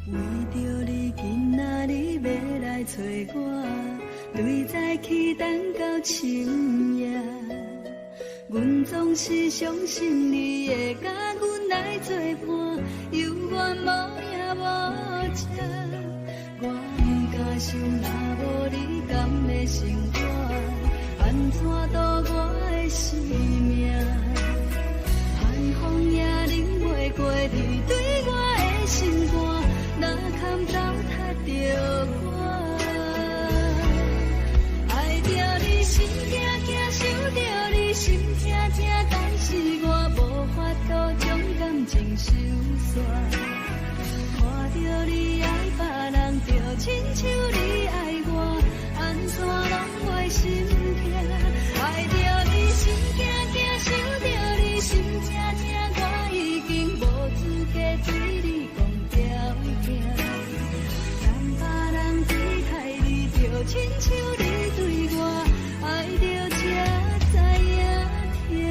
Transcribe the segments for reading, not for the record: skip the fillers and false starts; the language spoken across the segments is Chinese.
为着你今仔日要来找我，对早起等到深夜。阮总是相信你会甲阮来作伴，有缘无影无迹。我不敢想，若无你甘的生活，安怎度我的生命？寒风也冷袂过你对我的心肝，哪堪糟蹋着我？爱着你心惊惊，想着你心痛痛，但是我无法度将感情收煞。看着你爱别人，就亲像你爱我，安怎拢会心痛？爱着你心惊惊，想着你心痛痛，我已经无资格对你讲条件。但别人对待你，就亲像你对我，爱着才知影痛。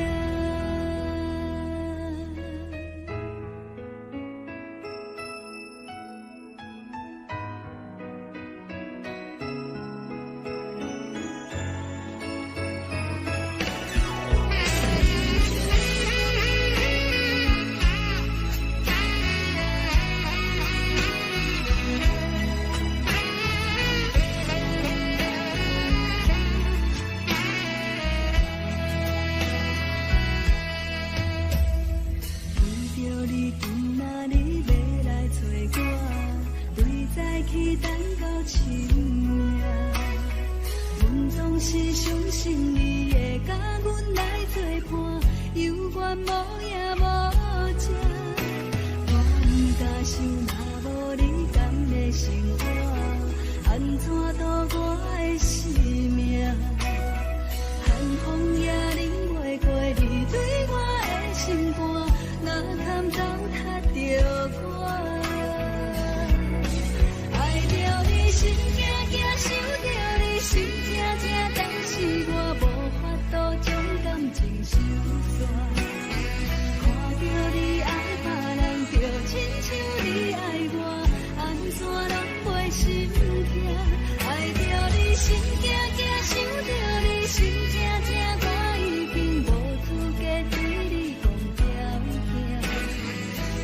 是相信你会甲阮来作伴，有缘无影无迹。我不敢想，若无你甘的生活，安怎度我的生命？寒风也冷袂过你对我的心肝，哪堪糟蹋着我？爱着你心惊惊，想着你心痛痛，但是我无法度将感情收煞。看着你爱别人，就亲像你爱我，安怎拢袂心痛？爱着你心惊惊，想着你心痛痛，我已经无资格对你讲条件。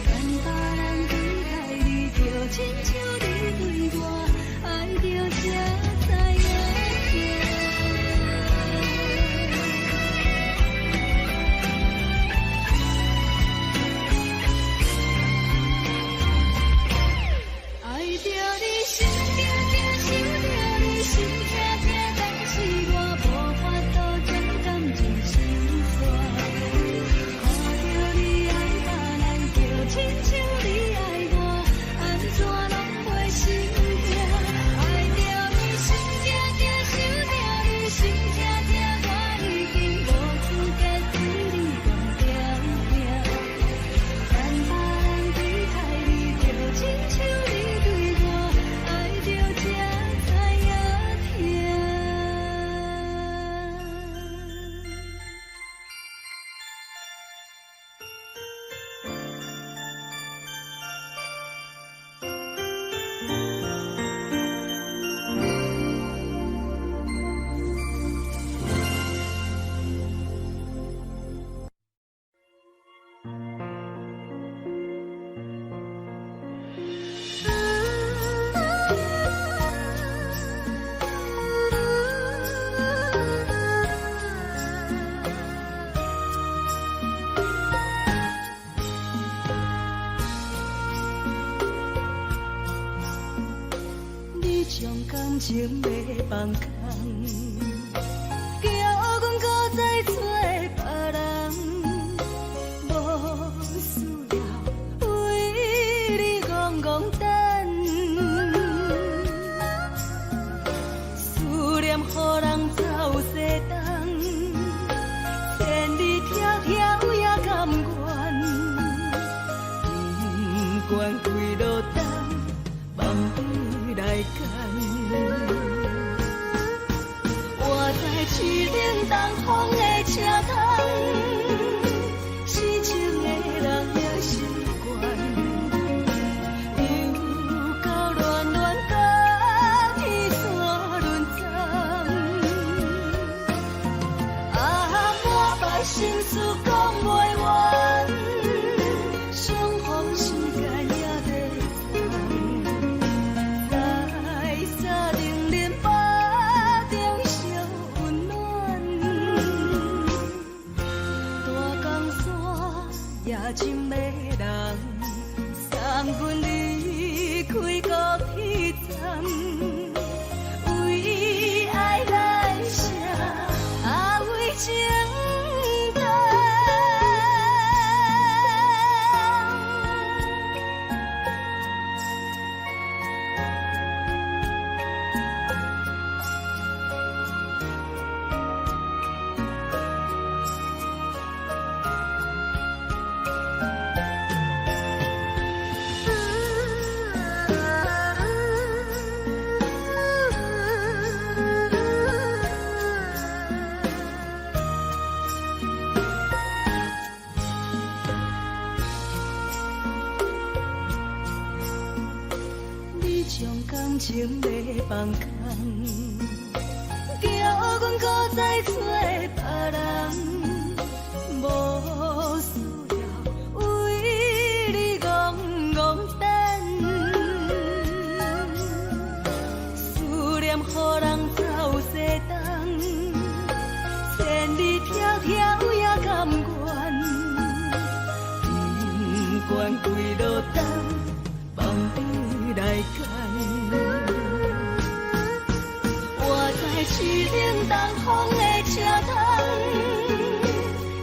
但别人对待你，就亲像你对我，爱着才知影痛。爱着你心惊惊，想着你心痛痛，但是我无法度将感情收煞。看着你爱别人，就亲像你爱我，安怎拢会心痛？爱着你心惊惊，想着你心痛痛，我已经无资格对你讲条件。但别人对待你，就亲像你对我，爱着才知影痛。你将感情要放空，叫阮搁再找别人，无需要为你戆戆等，思念予人走西东，千里迢迢也甘愿，不管几路灯，梦里来干。我在去冷东风的车窗，痴情的人的习惯，犹阮离开高铁站，为爱来写为情重。情要放空，叫阮搁再找别人，无需要为你戆戆等。思念予人走西东，千里迢迢也甘愿，不管几落冬，放你来干。市顶东风的车窗，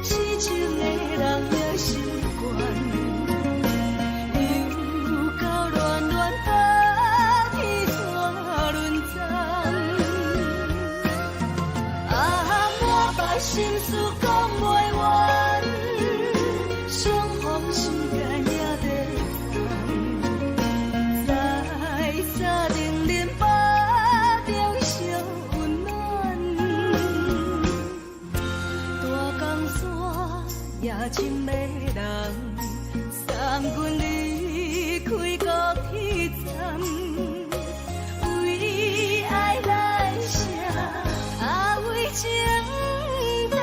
痴情的人也习惯，又到乱乱把天山轮转。满腹心事讲袂完，相逢时间也在等，在沙定林巴中相。夜深的人，送阮离开高铁站，为爱来写为情重。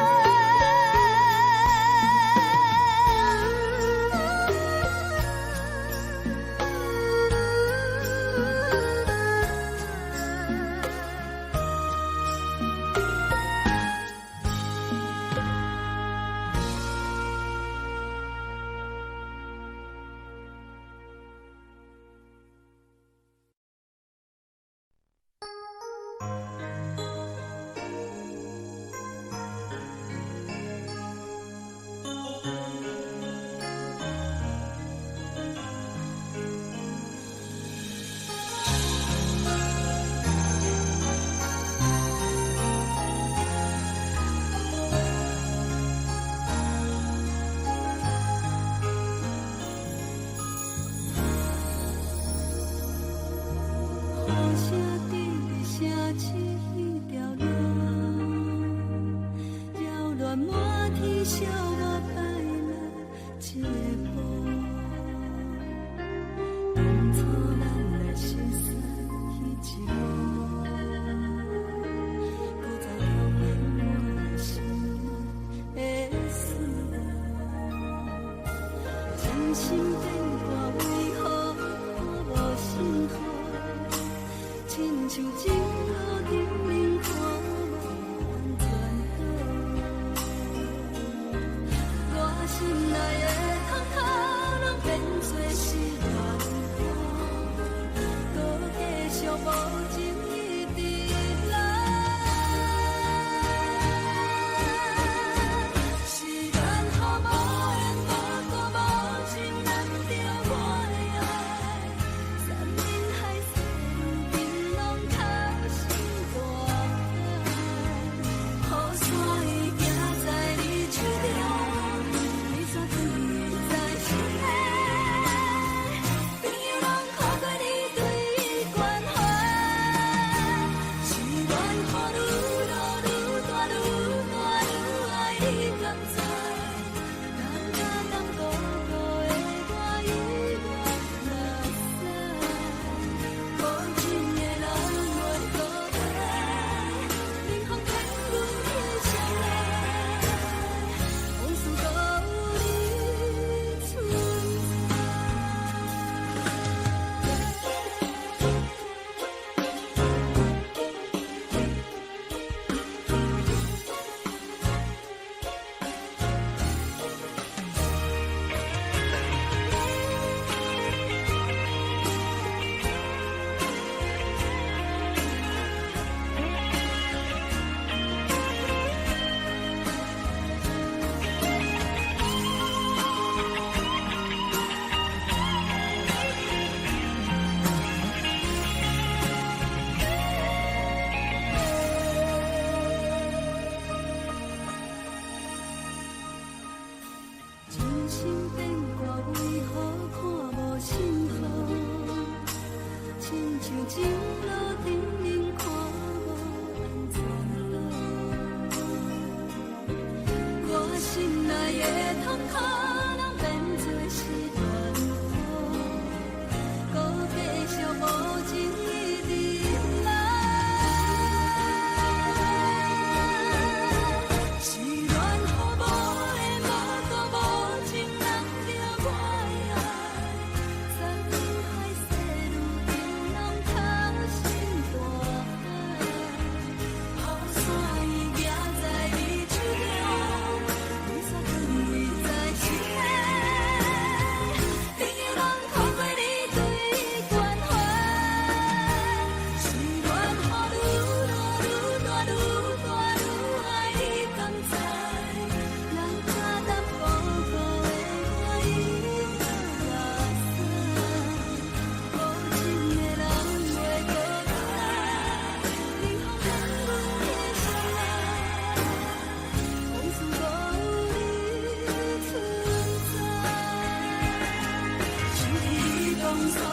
所的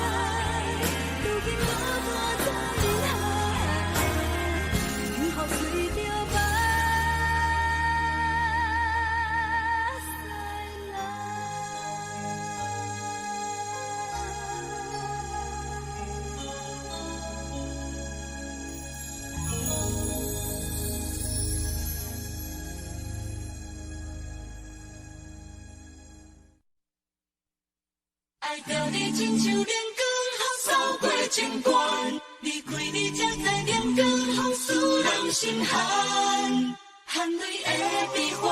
爱，如今落单在人海，幸福随着目屎爱着你亲像连光风扫过情关，离开你才知连光风使人心寒。含泪的悲欢，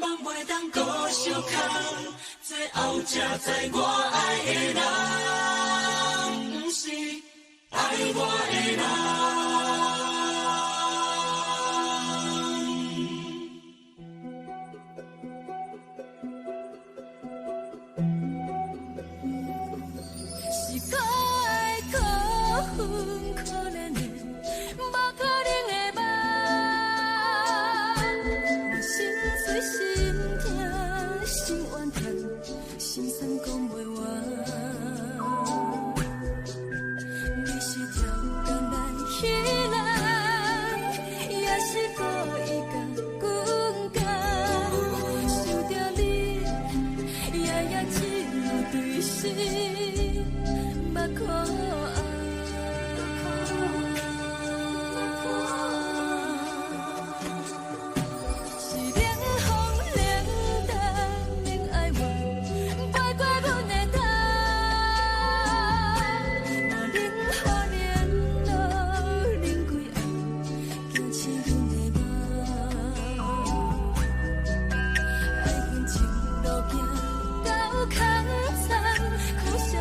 望袂当搁相牵，最后才知我爱的人，不是爱我的人。是可爱可恨可怜的，无可能的梦。我心碎心痛心怨叹，心酸讲袂完。你是条工来彼人，也是故意甲阮讲，想着你，夜夜只有对视。目眶红，是冷风冷淡冷爱我，飞过阮的头，若冷雨连落冷几暗，惊醒阮的梦。爱恨情路行到空残，可惜有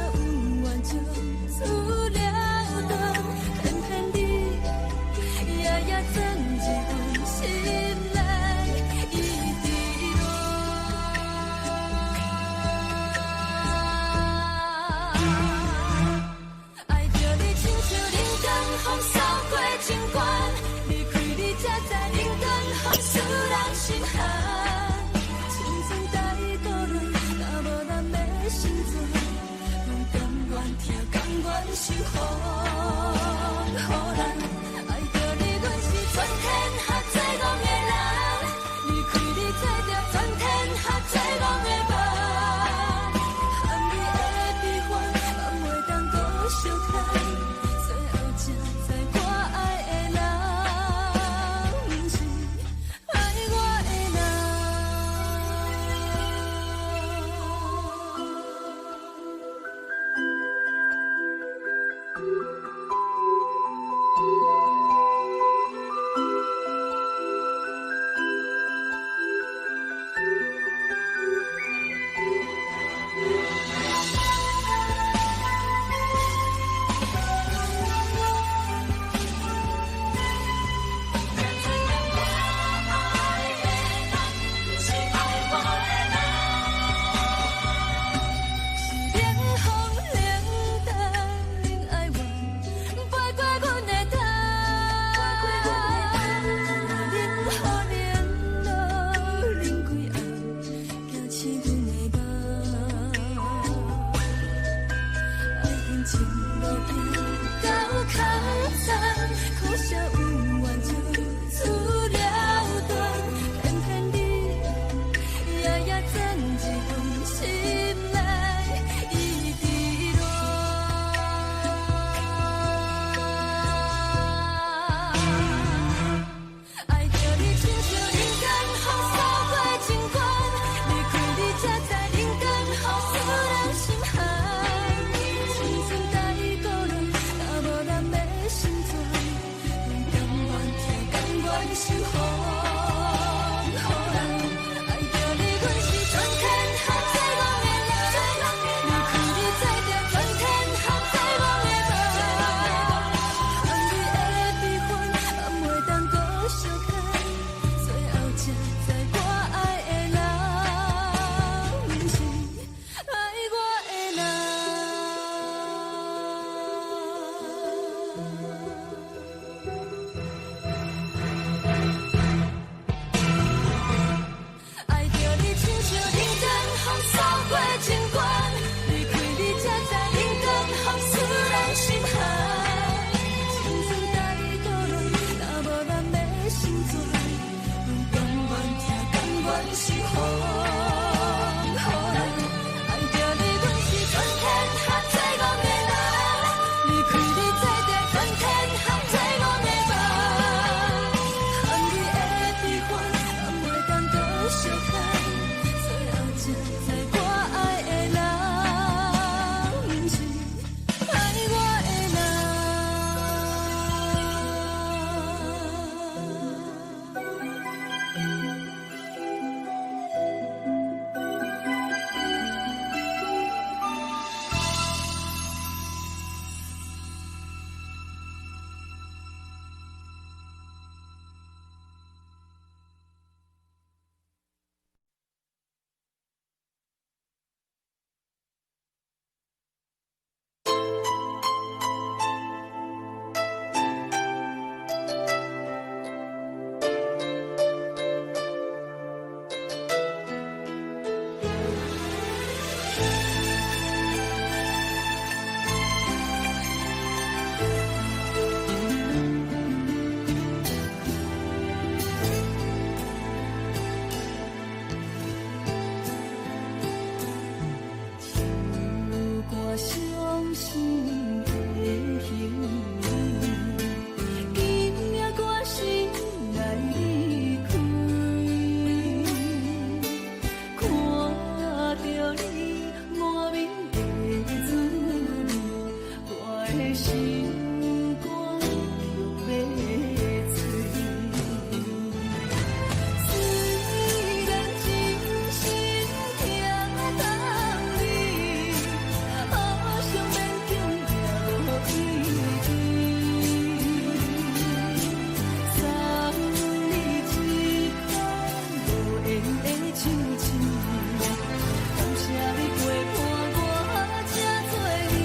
缘就出了断，偏偏你夜夜藏一份心内一滴落。爱着你亲像冷光风扫过情关，离开你才知冷光风使人心寒。青春带过来，若无咱的心酸。甘愿听，甘愿受予人，爱着你，阮是全天下最戆的人，离开你才着全天下最戆的梦。含你的悲欢，望袂当搁相牵，最后才知我爱的人，不是爱我的人。心肝欲买醉。虽然真心疼等你，好想勉强掠落一滴。送你一颗无缘的亲像，感谢你陪伴我这多年。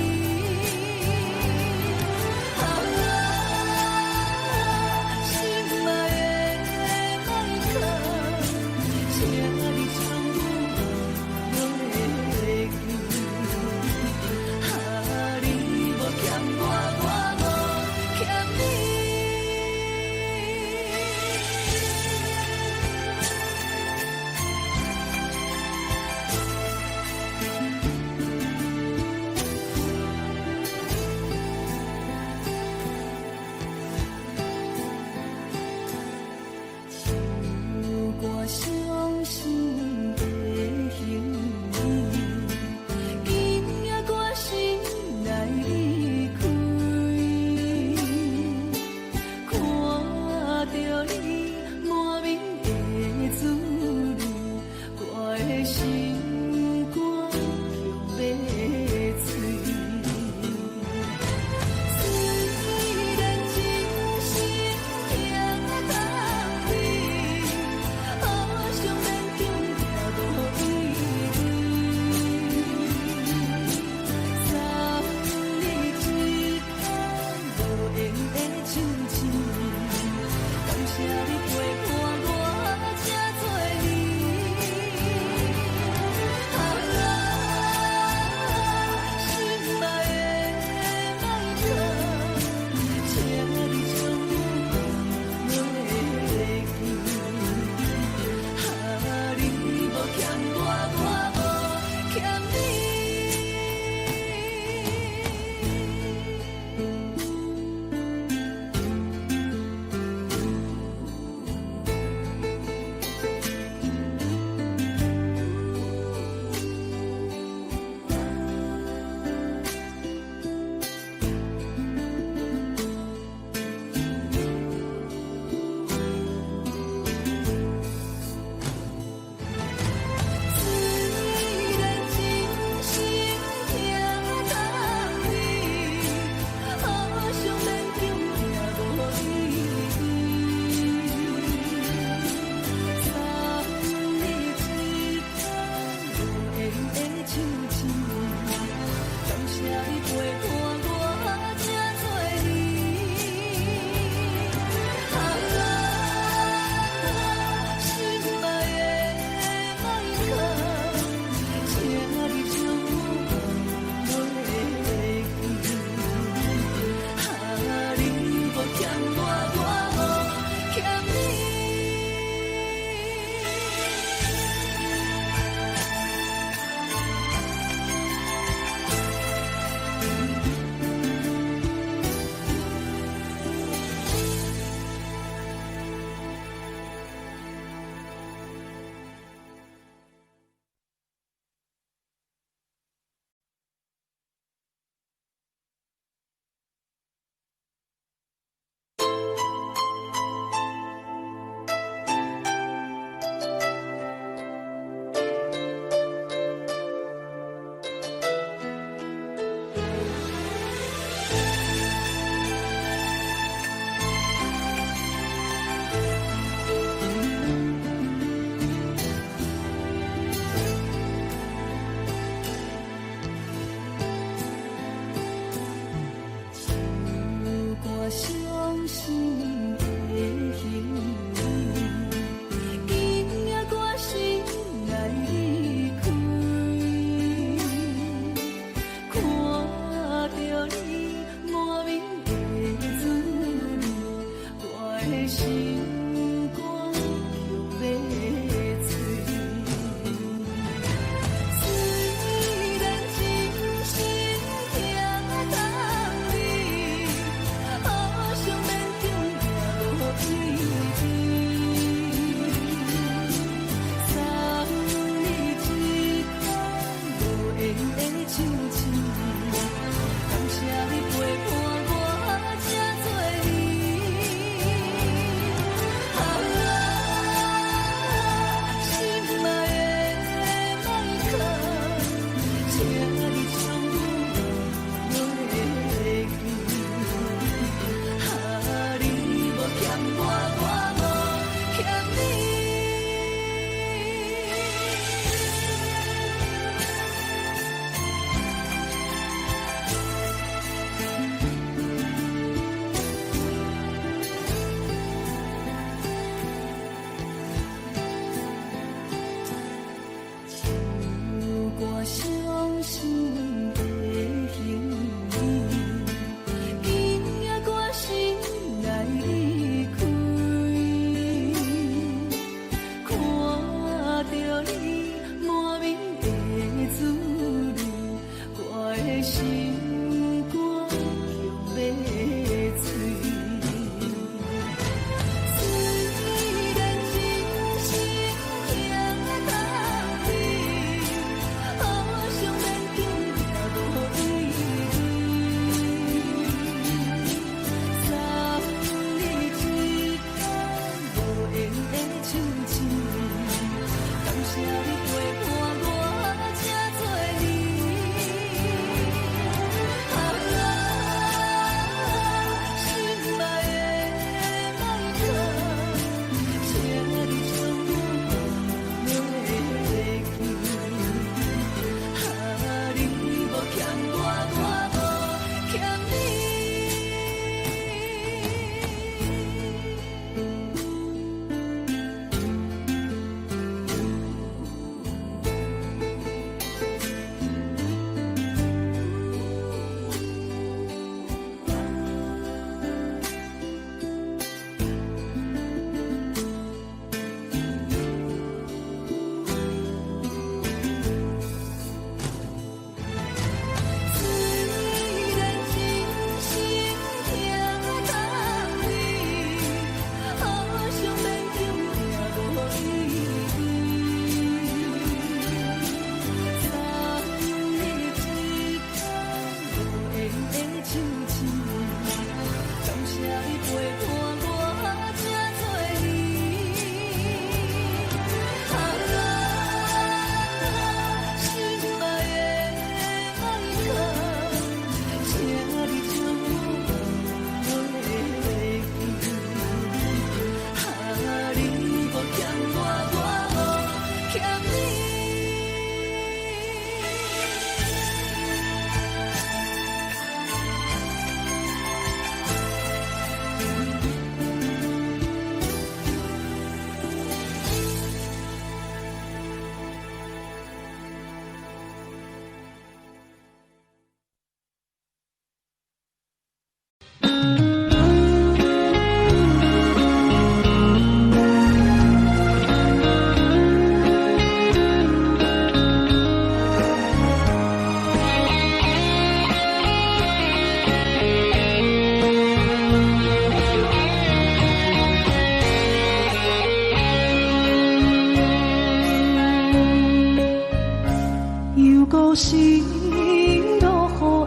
心落雨的红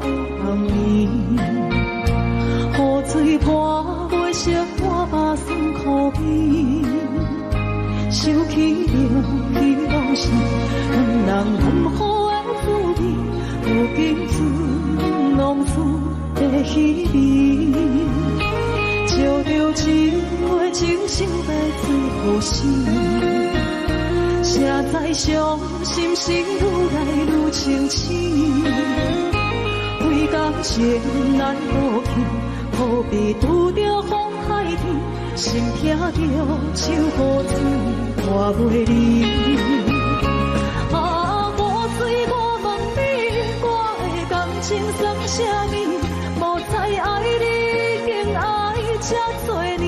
暝，雨水泼袂湿我目酸苦味，想起着彼拢是两人暗好的滋味，如今存浪子的稀微，照着一月情深在最好时。谁知伤心事愈来愈清醒，为感情难过去，何必拄着风海天，心痛着手雨水看袂离。啊，雨水，我问你，我的感情算啥物？无知爱你，竟爱这多年。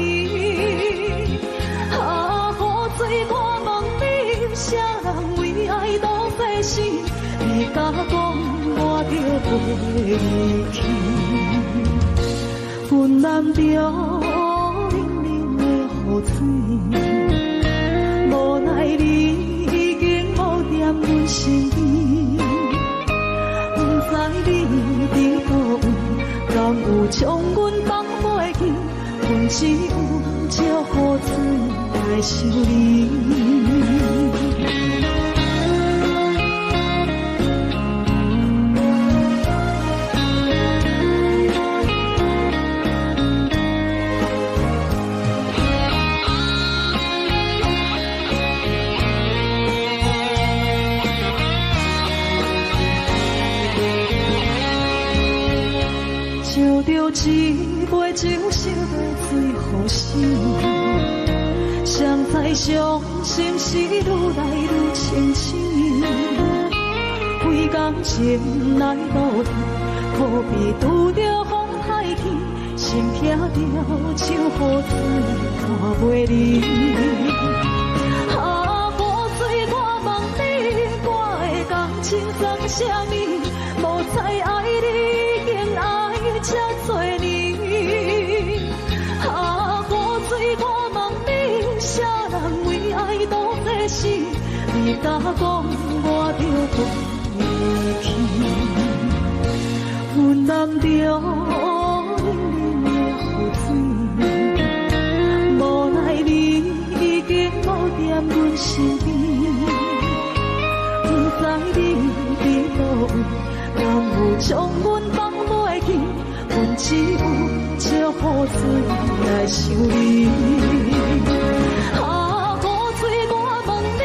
啊，雨水，我问你，啥人为爱都费心？你甲讲我着袂离去，阮难着冷冷的雨水，无奈你已经无踮阮身边，不知你伫倒位，敢有将阮放袂记？阮只有借雨水来想你。照着一杯酒烧在最好时，谁知伤心事愈来愈清醒，为感情来斗阵，何必拄着风海天，心痛着手雨水看袂离。啊，雨水，我问你，我的感情算啥物？无无猜爱你已经爱这多年。啊，雨水我问你，啥人为爱赌这死？你甲讲我着讲离去，阮淋着冷冷的雨水，无奈你已经无在阮身边，不知你伫倒位，敢有将阮放袂记？阮只有借雨水来想你。啊，雨水我问你，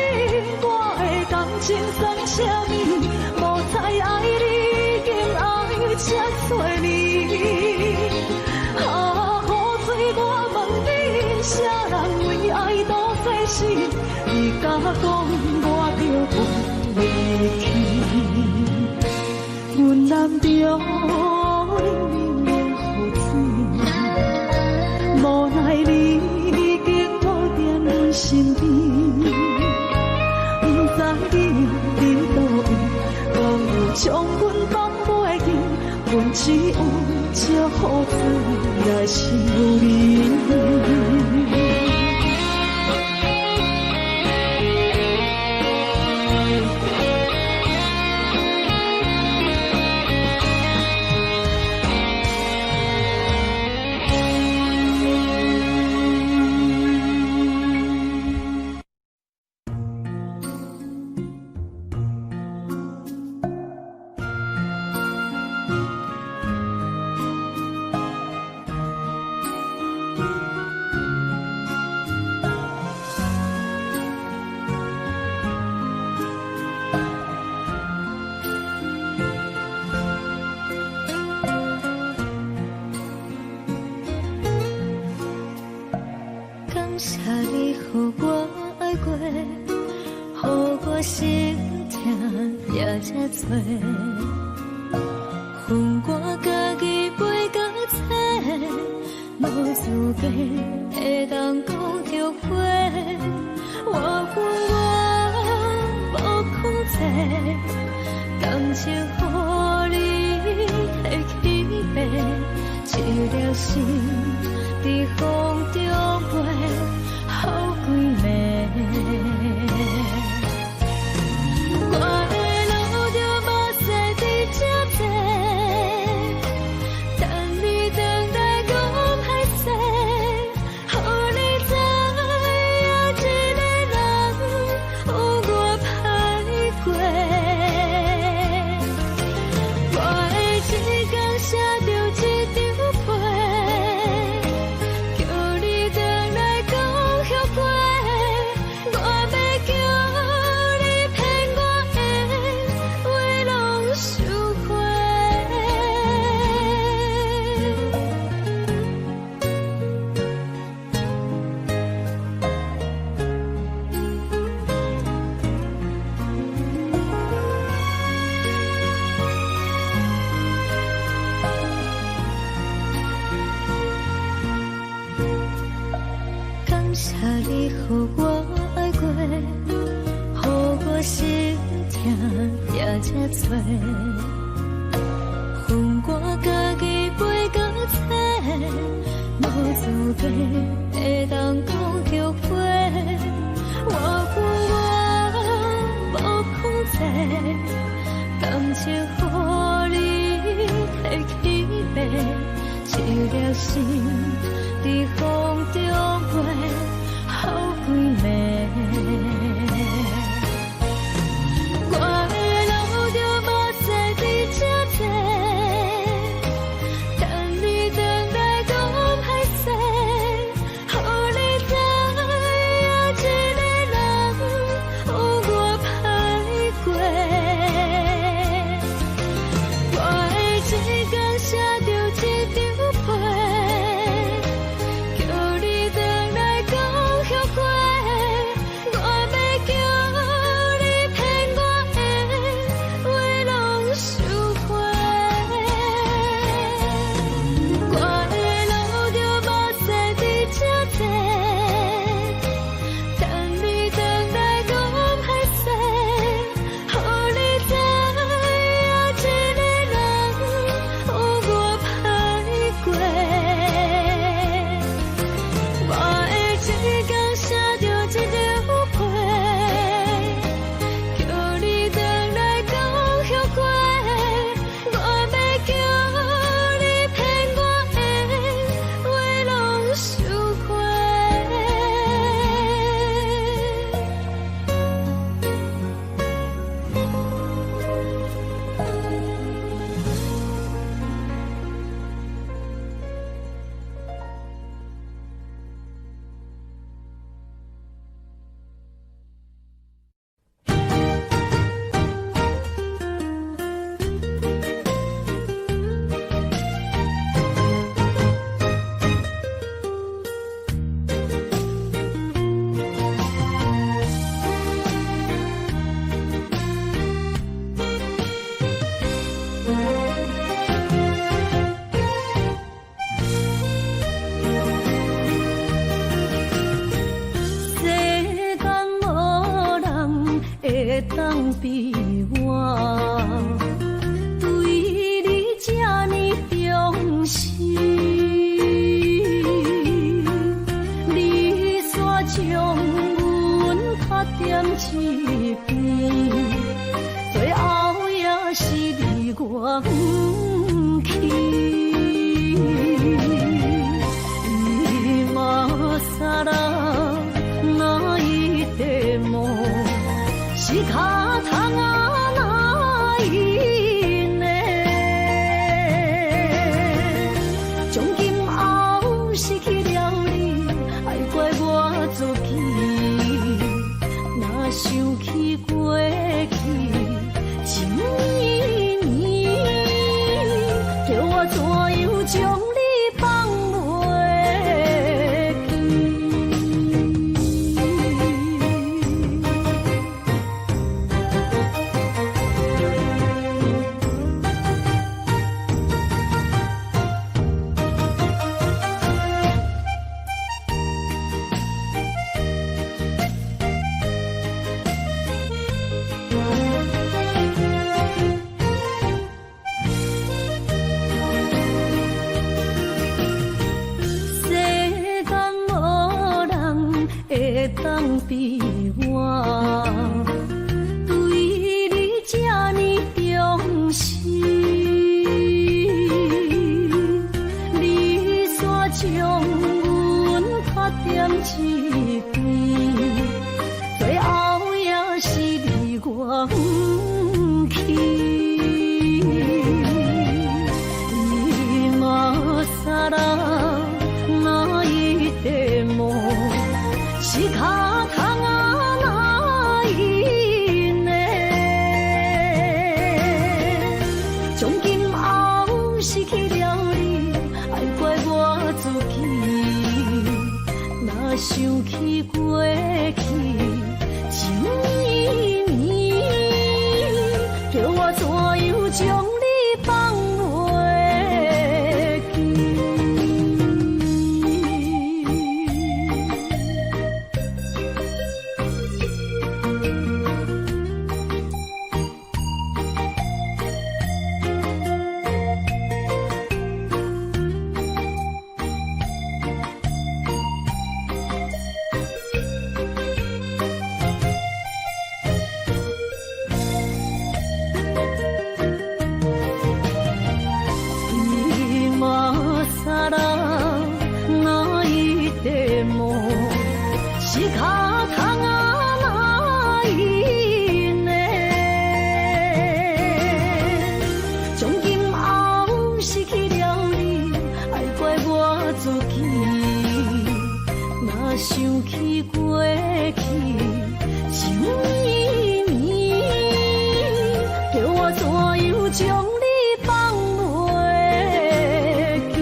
我的感情算啥物？无猜爱你已经爱这多年。啊，雨水我问你，啥人为爱赌这死？你甲讲我着讲离去，阮淋着冷冷的雨水，无奈你已经无在阮身边，不知你伫倒位，敢有将阮放袂记？阮只有借雨水来想你。感谢你，予我爱过，予我心痛也这多。恨我家己袂到切，无资格会当讲后悔。我恨我无控制，感情予你会起飞，一条心伫风中飞，好几暝。我的路着目屎伫这多，等你回来讲歹势，予你知影一个人有我歹过。我的一天写着一张被，叫你回来讲后悔。我要叫你骗我的话拢收回。感谢你，予我爱过，予我心痛也这多。恨我家己袂到切，无资格会当讲后悔。我恨我无控制，感情予你会起飞，一条心伫风中飞，好几暝。我的路着目屎伫这多，等你回来讲歹势，予你知影一个人有我歹过。我的一天写着一张被，叫你回来讲我怎样将你放袂世间无人会当比我对你这呢重视，你煞将阮拍点一边，最后也是离我不去。今啦，那一点梦是卡通啊，那一年，从今后失去了你，爱怪我自己，若想起过去，情绵绵，叫我怎样将你放袂记？是卡通啊，那一年，从今后失去了你，爱怪我自己，若想起过去，情绵绵，叫我怎样将你放袂记？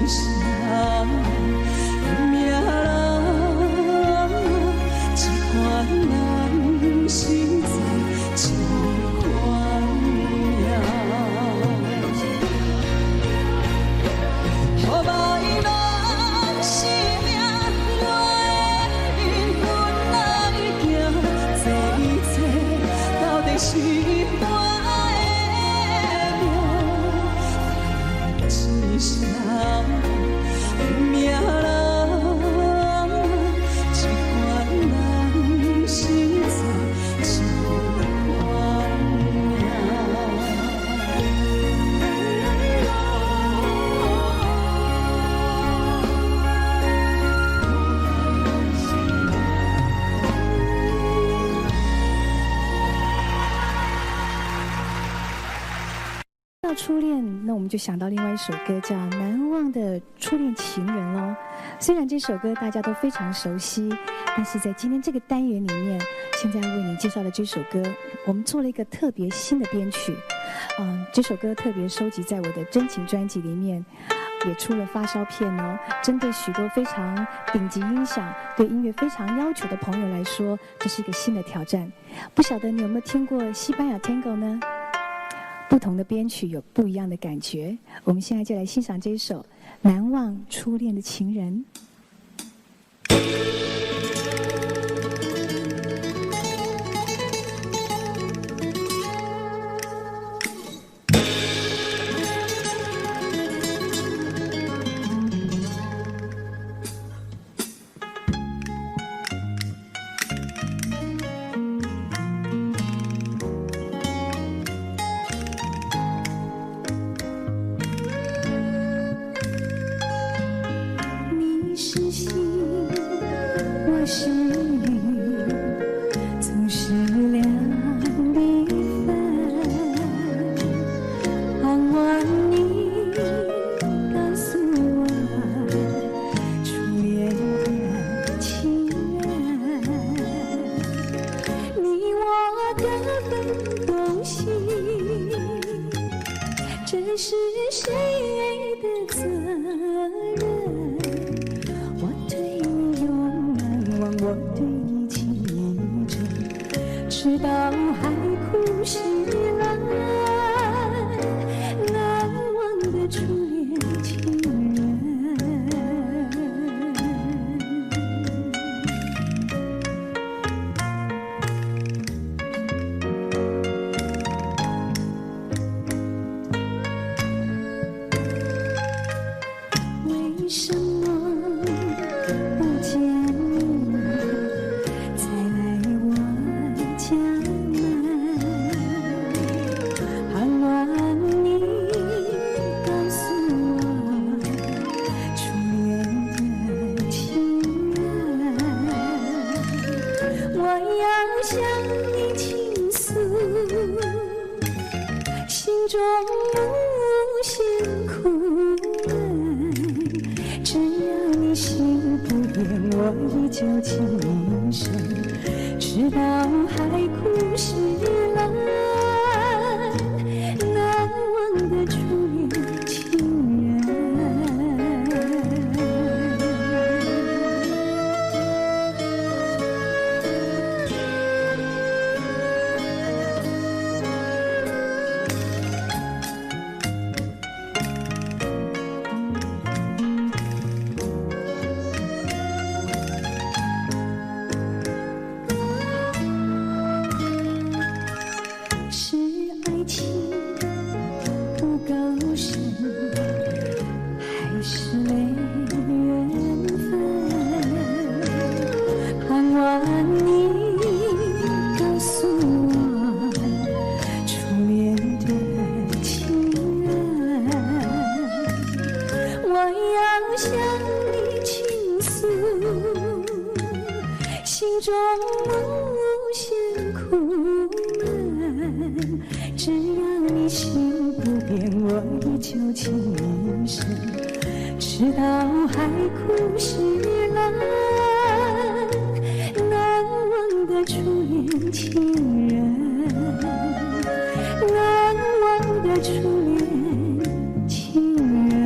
声命人，一款人生在一款命。予歹人生命，我的灵魂来行，这一切到底是我的命，一声命人，一款人生在一款命。到初恋，那我们就想到另外一首歌叫《难忘的初恋情人》喽。虽然这首歌大家都非常熟悉，但是在今天这个单元里面，现在为你介绍的这首歌，我们做了一个特别新的编曲。这首歌特别收集在我的真情专辑里面，也出了发烧片哦。针对许多非常顶级音响、对音乐非常要求的朋友来说，这是一个新的挑战。不晓得你有没有听过西班牙 Tango 呢？不同的编曲有不一样的感觉。我们现在就来欣赏这一首《难忘初恋的情人》。你是心，我是雨，总是两地分。盼望你告诉我，初恋的情人，你我各分东西，这是谁的责任？我对你永难忘，我对你情真，直到海枯石烂，难忘的初恋情人。为什么不见你，再来我家门？盼望你告诉我，初恋的情人。我要向你倾诉，心中无限苦闷。只要你心不变，我依旧情深，直到海枯石烂，难忘的初恋情人。是爱情不够深，还是没缘分？盼望你告诉我，初恋的情人。我要向你倾诉，心中无限苦闷。只要你心不变，我依旧情深，直到海枯石烂，难忘的初恋情人，难忘的初恋情人。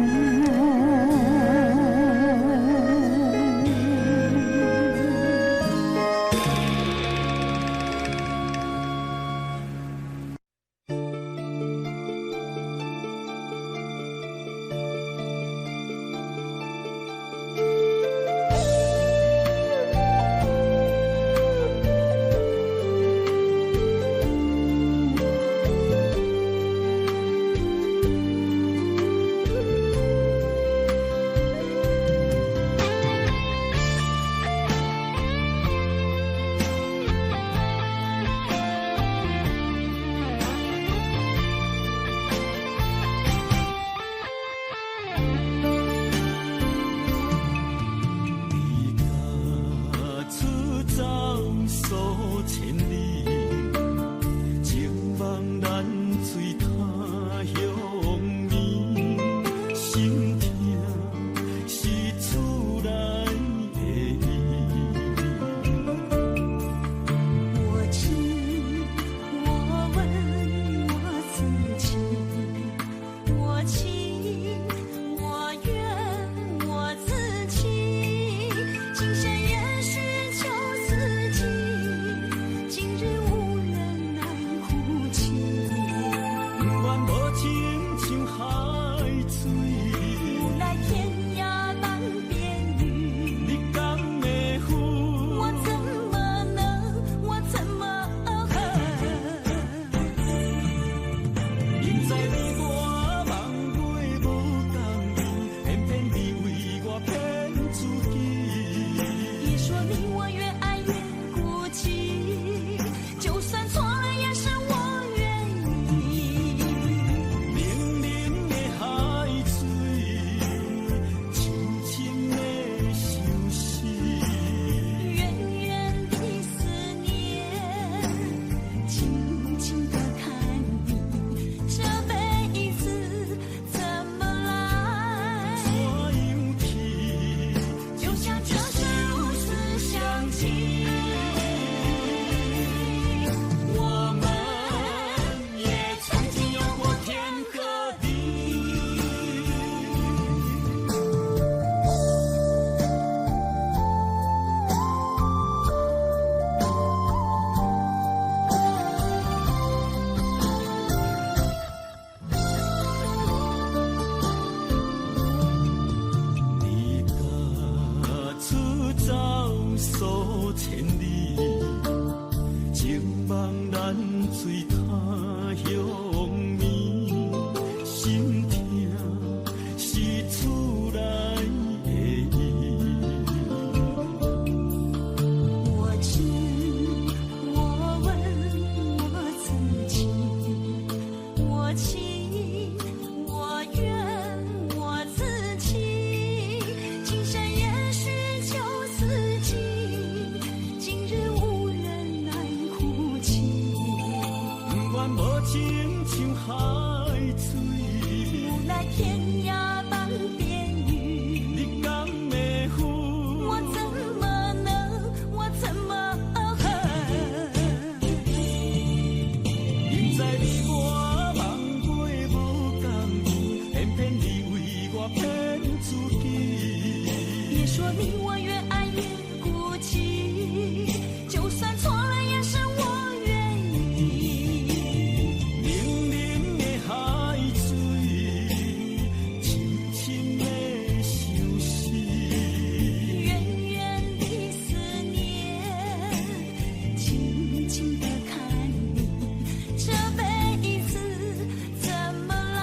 我骗自己。别说你我越爱越孤寂，就算错了也是我愿意。冷冷的海水，深深的相思。远远的思念，轻轻地看你，这辈子怎么来？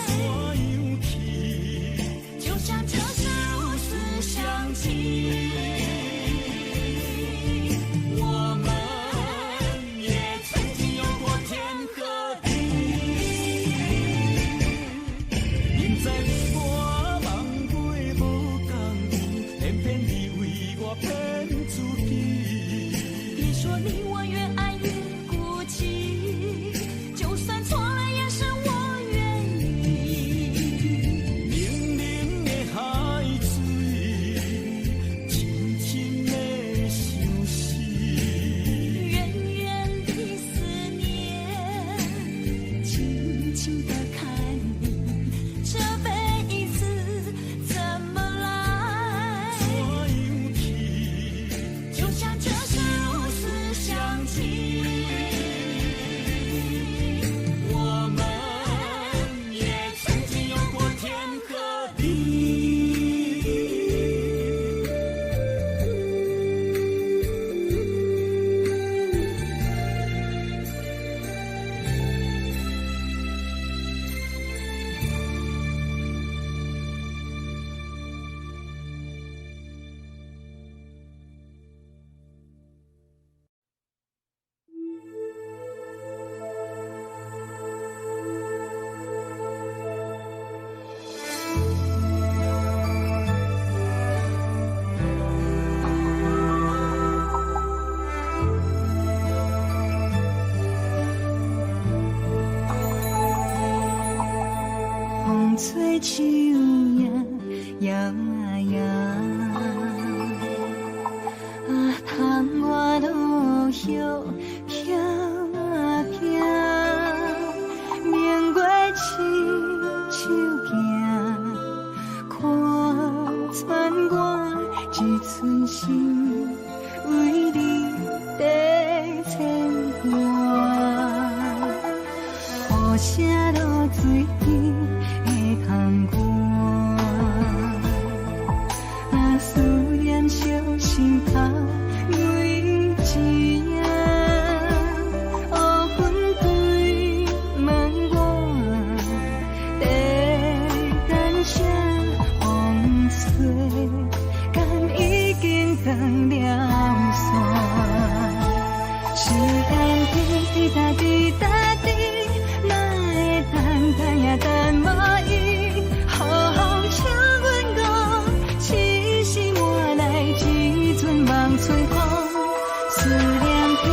怎样去？就像这是如此想起。我们也曾经有过天和地。明知我梦过无共你，偏偏你为我骗自己。别说你我越爱越孤寂，就算错了也是我愿意。冷冷的海水，深深的相思。远远的思念，轻轻地看你，这辈子怎么来？怎样去？就像这是如此想起。我们也曾经有过天和地。风吹树叶摇啊摇，啊，窗外落叶飘啊飘，明月亲手行，看穿我一寸心，为你在牵挂。雨声落水边的窗外，啊，思念烧心头泪一影。乌云对问我，在等啥风吹，敢已经断了线。时间滴答滴答滴，哪会等也等无伊？好风请阮讲，痴心换来一阵梦吹风。思念滴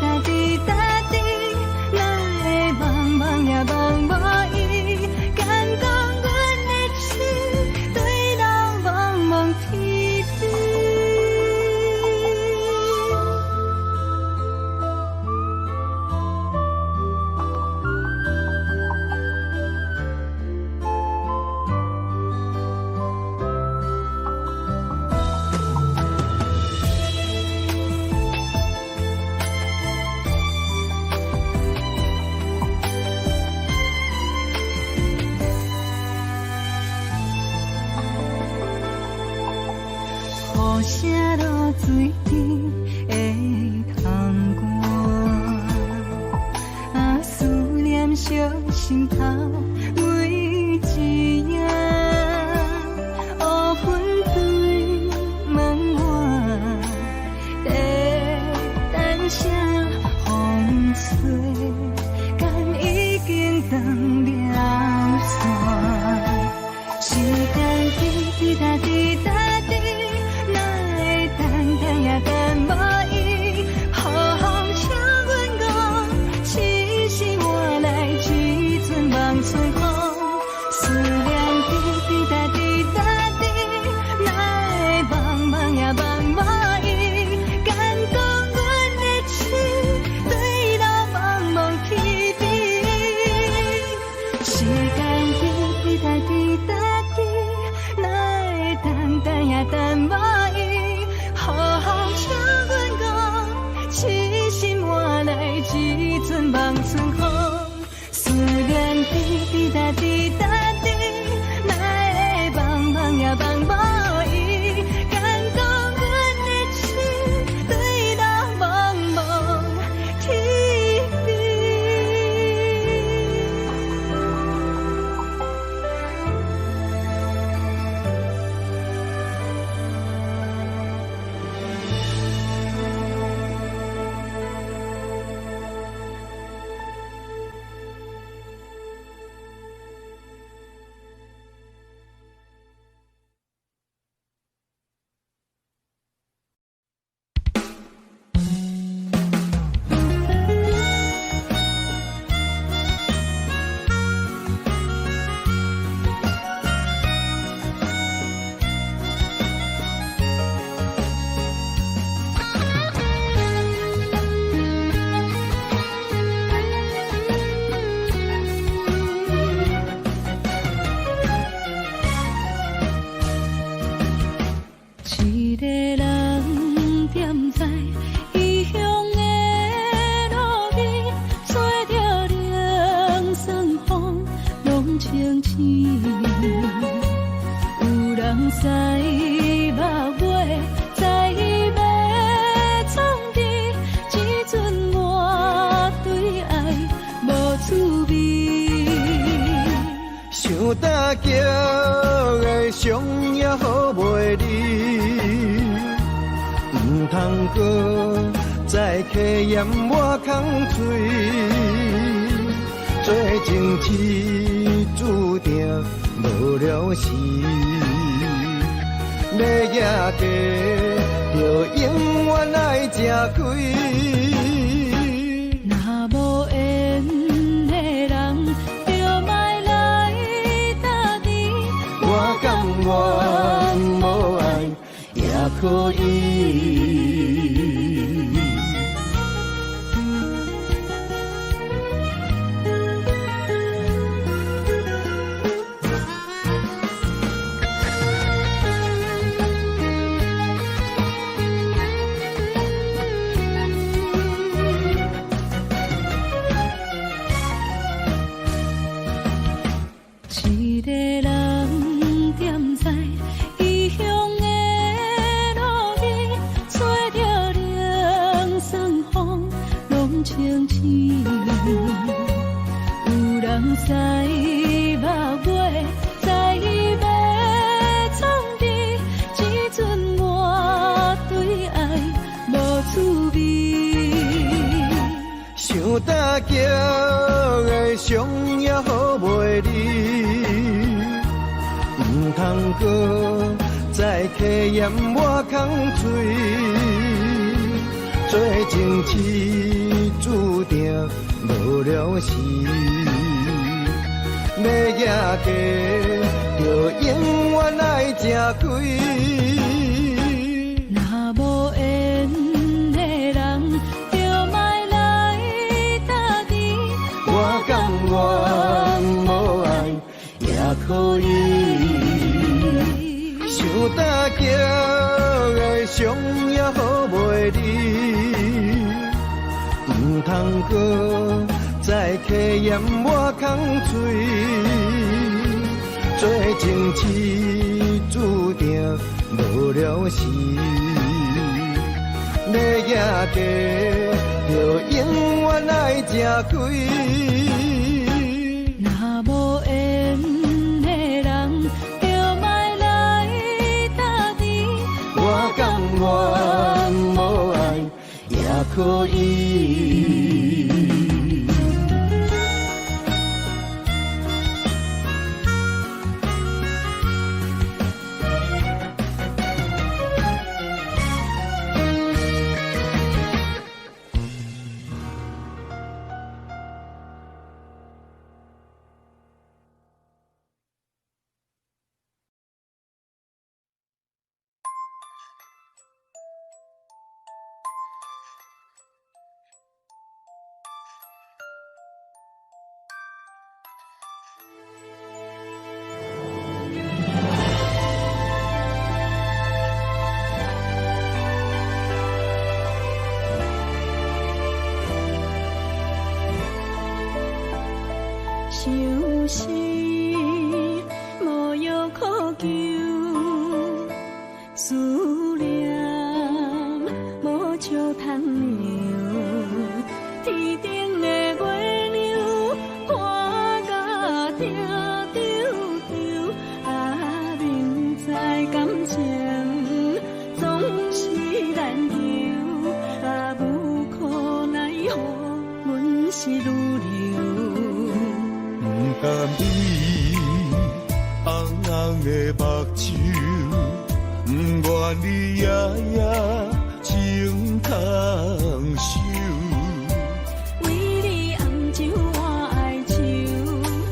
答滴答滴，哪会茫茫也茫无伊？敢讲阮的心对人茫茫天边。雨声落水边的窗外，啊，思念烧心头泪一影。乌云对问我，在等啥风吹，敢已经断了线。时间滴答滴答滴，哪会等也等无伊？好风请阮讲，痴心换来一阵梦吹风。思念滴答滴答滴，哪会茫茫也茫无伊？敢讲阮的心对人茫茫天边。时间滴答滴答。人使目月，在要创治，只准我对爱无滋味。想搭桥的伤也好袂离，唔通搁再客嫌我空嘴。做情痴注定无了时，要野地就永远爱吃亏。若无缘的人，就莫来搭理。我甘愿无爱也可以。一个人踮在异乡的路边，吹着凉爽风，拢清醒。有人使目月，在要创治，只准我对爱无滋味。想搭桥的伤也好袂离，唔通搁再客嫌我空嘴。做情痴注定无了时，要野地就永远爱吃亏。若无缘的人，就莫来搭理。我甘愿无爱也可以。想搭桥的伤也好袂离，唔通搁再客嫌我空嘴。做情痴注定无了时，要野地就永远爱吃亏。若无缘的人，就莫来搭理。我甘愿无爱也可以。想是无药可救，思念无笑通留。天顶的月亮看甲定丢丢，啊，明知感情总是难求，啊，无可奈何，阮是愈流。甘你红红的目睭，不愿你夜夜情空守。为你红酒换哀愁，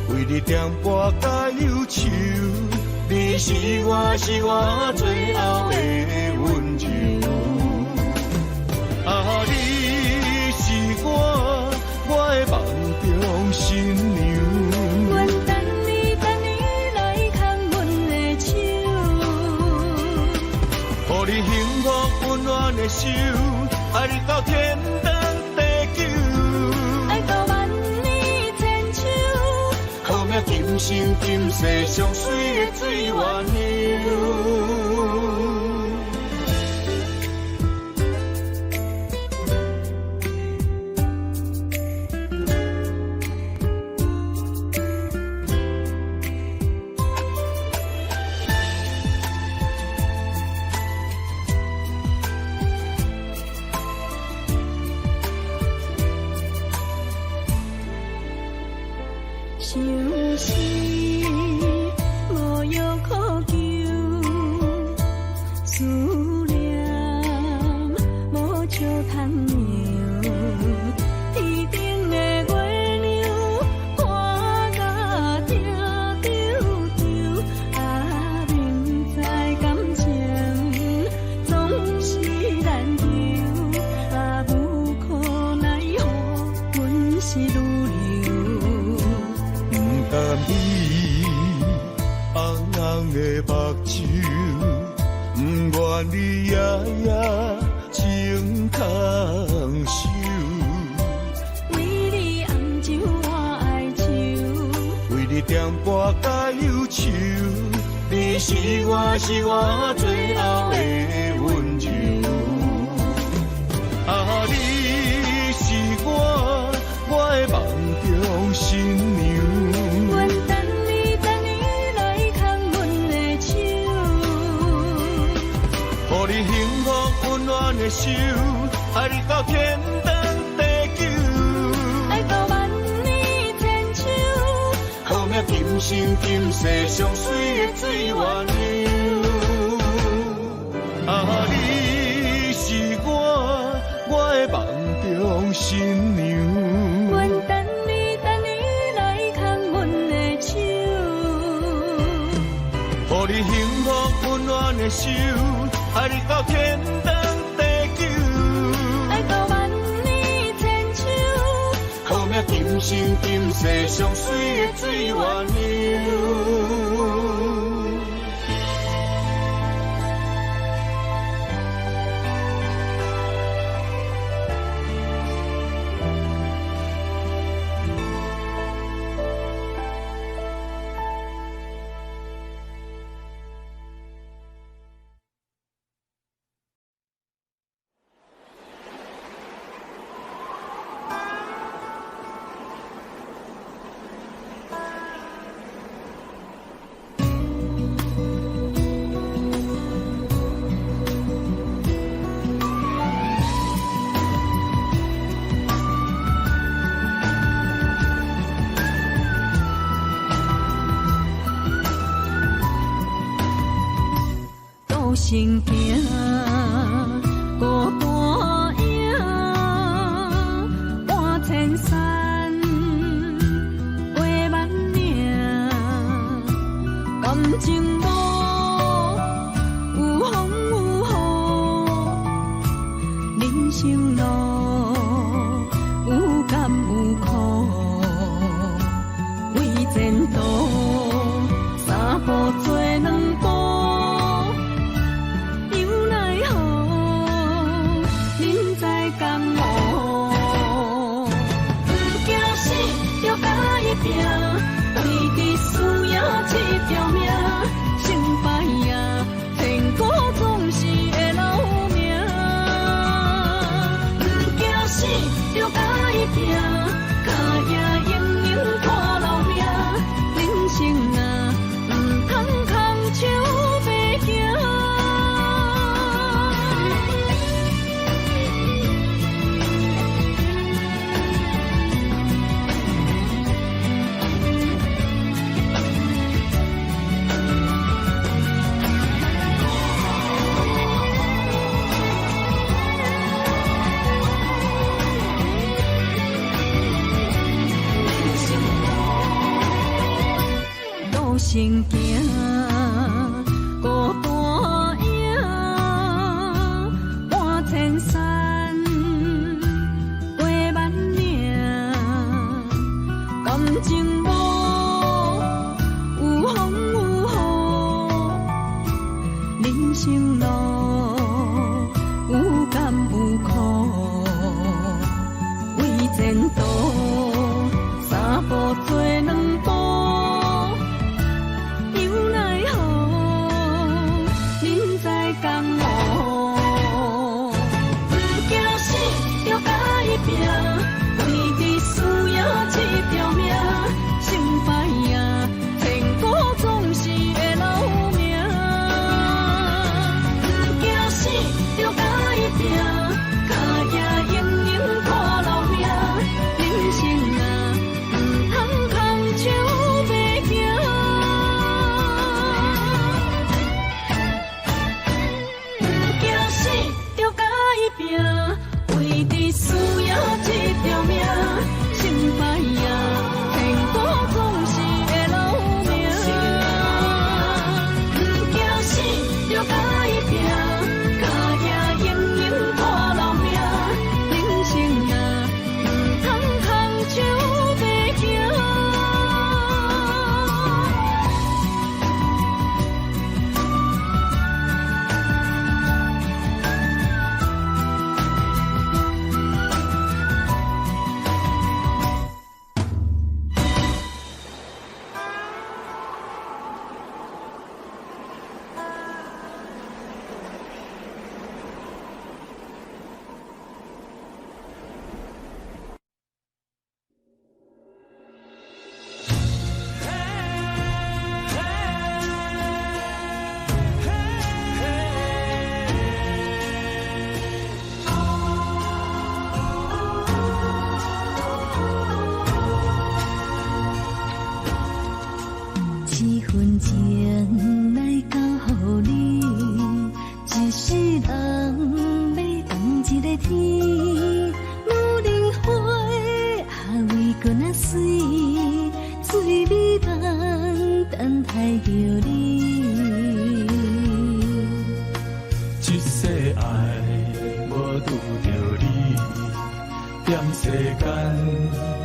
为你点歌甲忧愁，你是我最后的温柔。啊，你是我的梦中新娘。阮等你来牵阮的手，予你幸福温暖的手，爱你到天长地久，爱到万年千秋，好命今生今世上水的水源流。手，不愿你夜夜情空守。为你红酒我爱抽，为你点拨甲忧愁，你是我最后的温柔。啊，你是我的梦中新娘。阮等你来牵阮的手，予你幸福温暖的手，爱你到天长地久。爱到万年千秋，好命今生今世上水的水月娘。啊，你是我的梦中新娘。阮等你来牵阮的手，予你幸福温暖的手，爱你到天长地久。爱到万年千秋，好命今生今世上水的水月娘。孤身行，孤单影，半千山，过万岭，感情无有风有雨，人生路有甘有苦，为前途三步做两步。为你需要这条命，成败呀，天高总是会留名。不惊死，就甲伊拼，脚也硬硬拖老命。人生啊，唔通空手白行。孤身行，孤单影，半千山，过万岭，感情无有风有雨，人生路有甘有苦，为前途三步做两步。为你需要这条命，成败呀，天高总是会留名。不惊死，就甲伊拼，脚也硬硬拖老命。人生啊，唔通空手白行。不惊死，就甲伊拼。为你需要这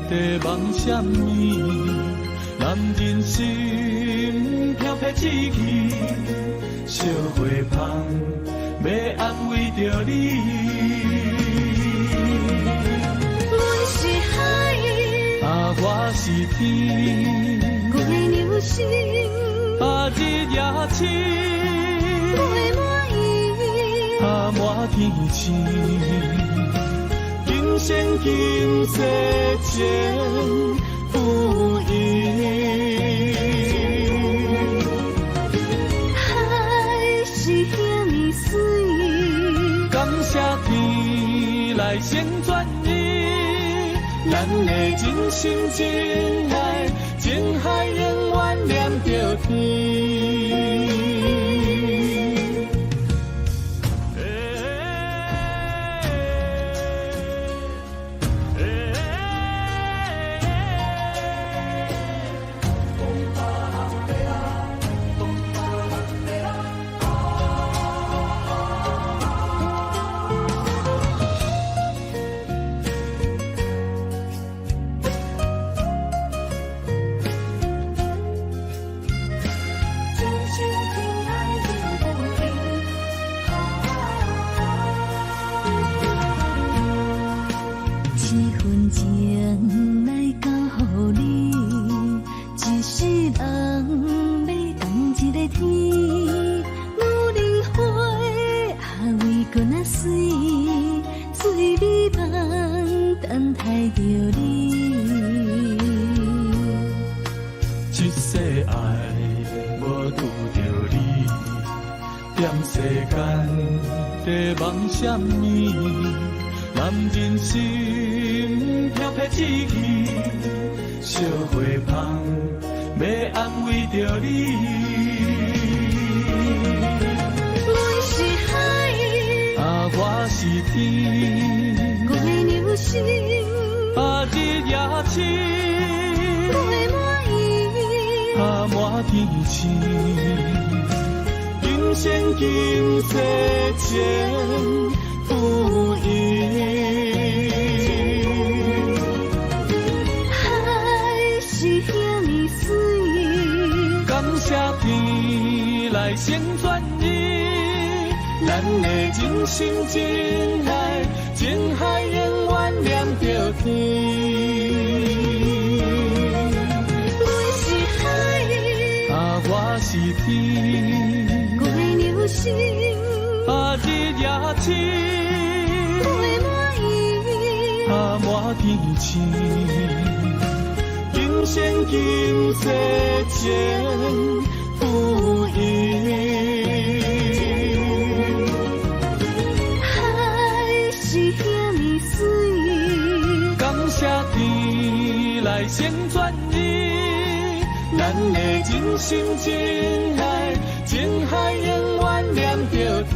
在梦什么？男人心飘飘一去，烧花香要安慰着你。阮是海，我是天，我的流星，日夜深，月满意，满天星。今生今世前不移。海是遐尼水，感谢天来成全伊，咱的真心真爱，情海永远念着天。一份情来交予你，一世人要同一个天。女人花为阮啊水，水美梦等待着你。一世爱无拄着你，踮世间在梦什么？男人心飘飘一去，烧花香要安慰着你。阮是海，我是天，我的流星，日夜深，月满意，满天星。今生今世前不移。海是遐尼水，感谢天来成全伊，咱的真心真爱，情海永远念着天。阮是海，我是天，我的流星，日夜深，月满意，满天星。今生今世前不移。海是遐尼水，感谢天来成全伊，咱的真心真爱，情海永远念着天。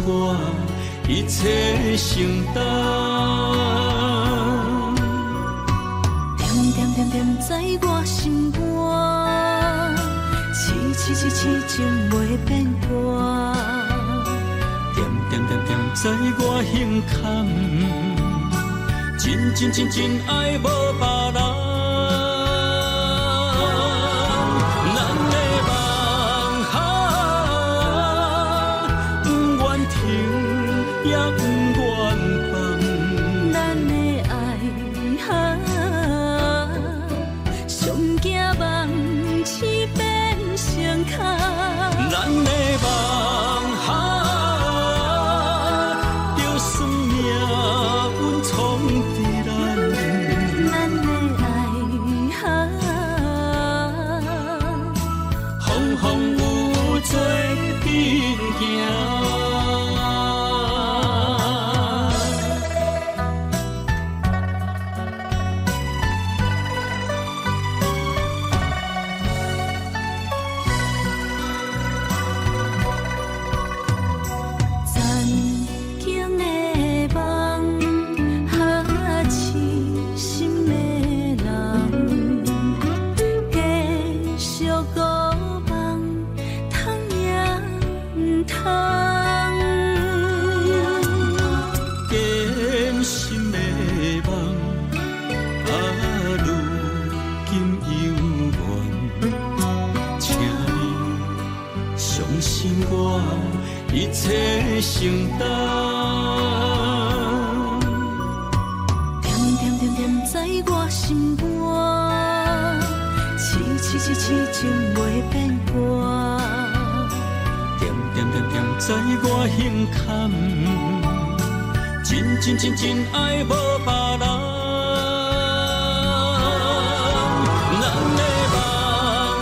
我一切承担。点点点点在我心肝，痴痴痴痴情袂变卦。点点点点知我胸坎，真爱无别人。咱的梦哈，不愿停，也不愿放。咱的爱哈，上惊梦痴变成空。咱的梦哈，就算命运冲伫咱，咱的爱哈，风雨做阵行。一切承担，点在我心肝，痴情袂变卦。点在我胸坎，真爱无别人。咱的梦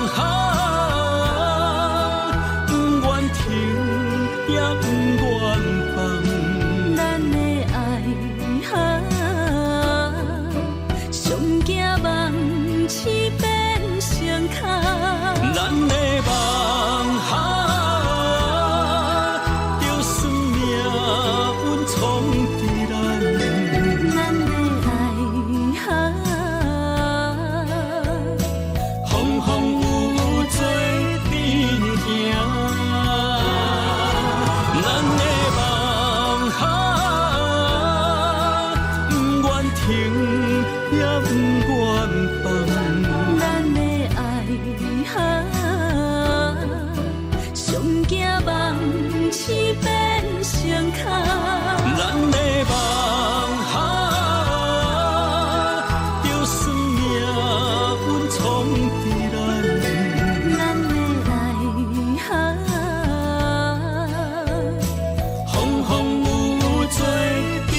哈，不愿停。也不愿放，咱的爱哈，上惊梦痴变成空。咱的梦哈，就算命运冲伫咱，咱的爱哈，风雨做阵行。咱的梦哈，不愿停，也不愿放。咱的爱哈，上惊梦痴变成空。咱的梦哈，就算命运冲伫咱，咱的爱哈。风雨做阵行。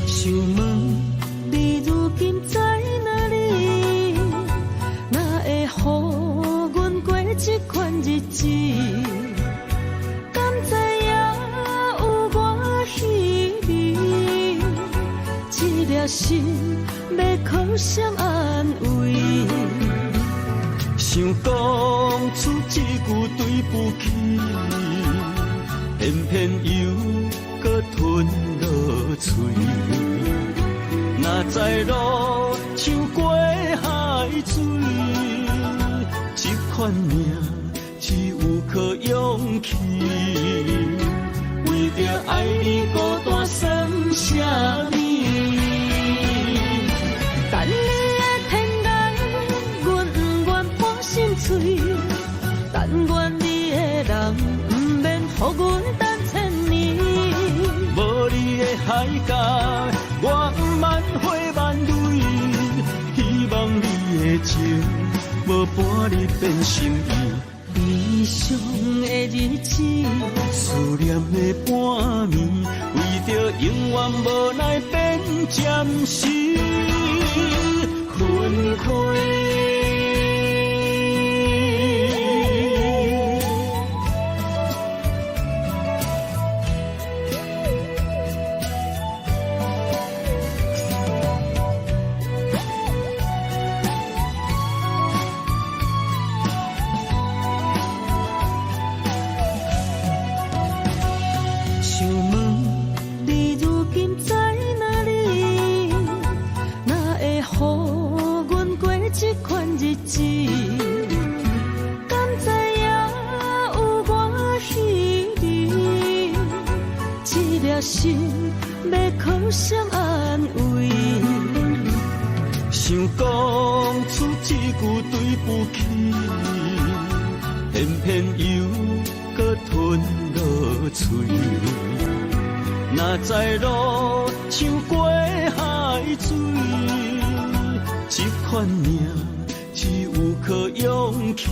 想问你如今在哪里？哪会予阮过这款日子？敢知影有我稀微？这粒心要靠谁安慰？想讲出一句对不起，偏偏又搁吞落嘴。若知路像过海水，这款命只有靠勇气。为着爱你孤单算啥物？等你的天涯，阮不愿破心碎。但愿你的人不免予阮等千年。无你的海角，我不万花万蕊。希望你的情，无伴你变成伊。悲伤的日子，思念的半暝，为着永远无奈变暂时分开。心要靠谁安慰？想讲出一句对不起，偏偏又搁吞落嘴。若知路像过海水，这款命只有靠勇气。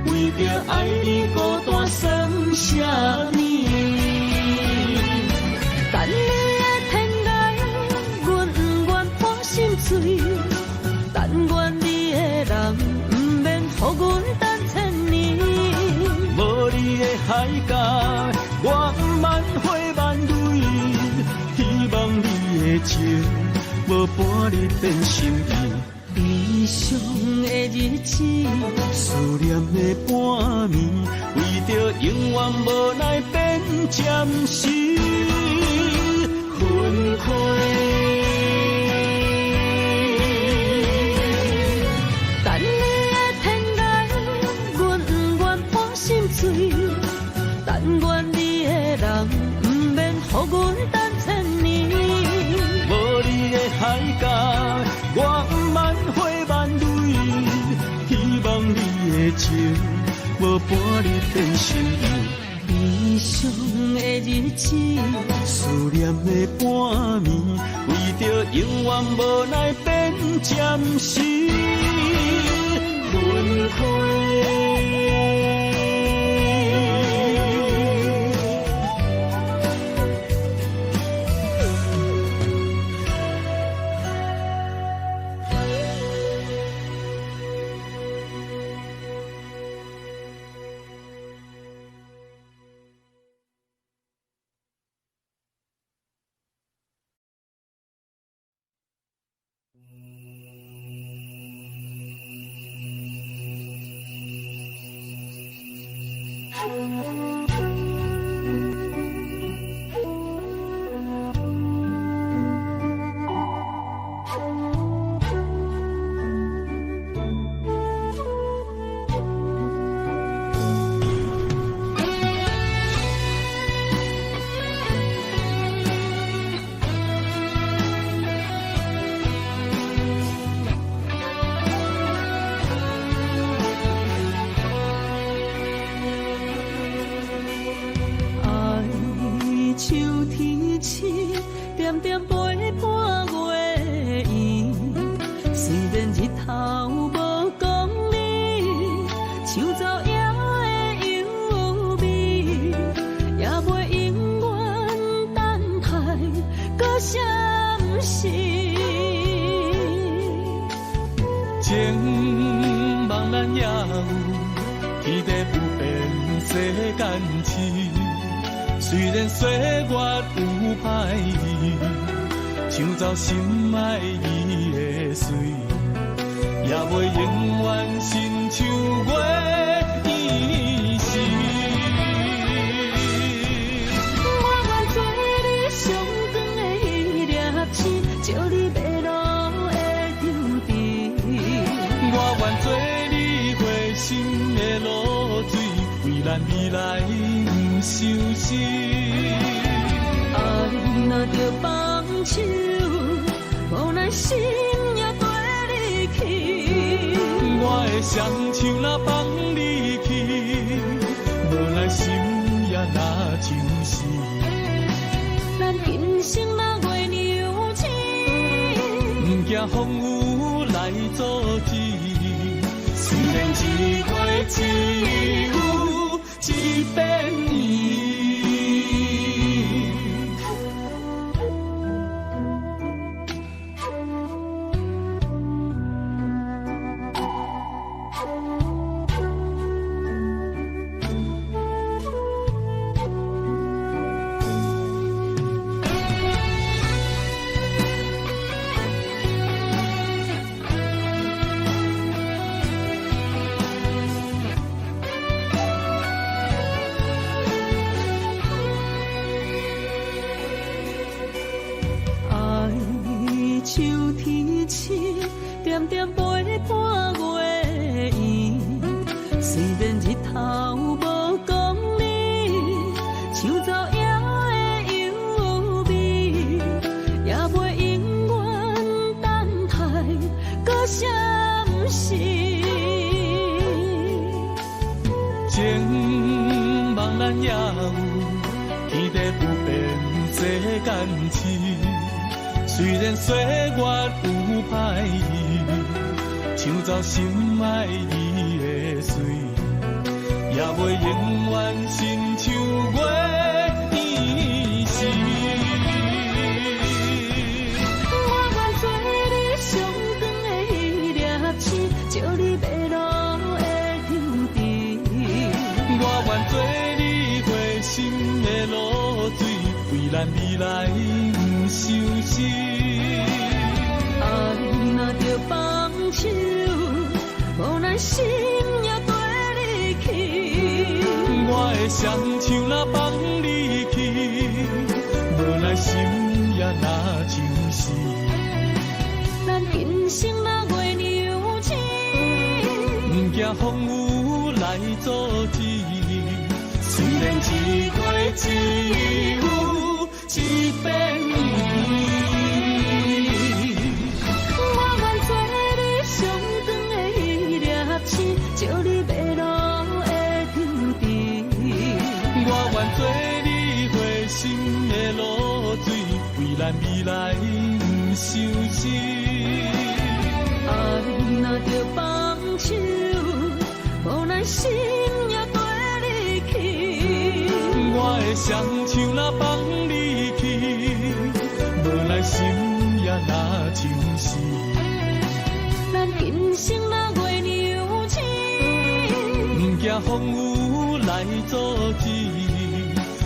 为着爱你孤单算啥呢？等你的天涯，阮不愿破心碎。但愿你的人，不免予阮等千年。无你的海角，我万回万泪。希望你的情，无半日变心意。悲伤的日子，思念的半暝，为着永远无奈变暂时分开。等你的天涯，阮不愿破心碎。但愿你的人，不免予阮等千年。无你的海角，我万回万泪。希望你的情，无半日变心意。悲伤的日子，思念的半暝，为着永远无奈变暂时分开。虽然岁月有歹意，抢走心爱伊的水，也袂永远亲像月伊是。我愿做你上长的迄粒星，照你迷路的丢滴。我愿做你回心的露水，为咱未来不伤心。爱若着放手，无奈心也跟你去。我的双手若放你去，无奈心也若像死。咱今生若月牛星，不惊风雨来阻止。虽然一回只有一片伊。秋天起，点点陪伴月圆。虽然日头无讲理，像走野的优美，也袂永远等待搁相思。情茫然也有，天地不变这感情。虽然岁月有歹意，抢走心爱伊的水，也袂永远亲像月圆时。我愿做你上长的迄粒星，照你迷路的天地。我愿做你回心的露水，为咱未来不相思。爱若着放手，无奈心也跟你去。我的双手若放你去，无奈心也若像死。咱今生若月娘亲，不惊风雨来阻止。虽然一月只有一片伊。照你迷路的天地，我愿做你回心的露水，为咱未来不相思。爱若着放手，无奈心也跟你去。我的双手若放你去，无奈心也若像死。咱今生若月娘亲，不惊风雨来阻止。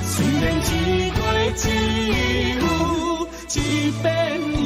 虽然一月只有一片伊。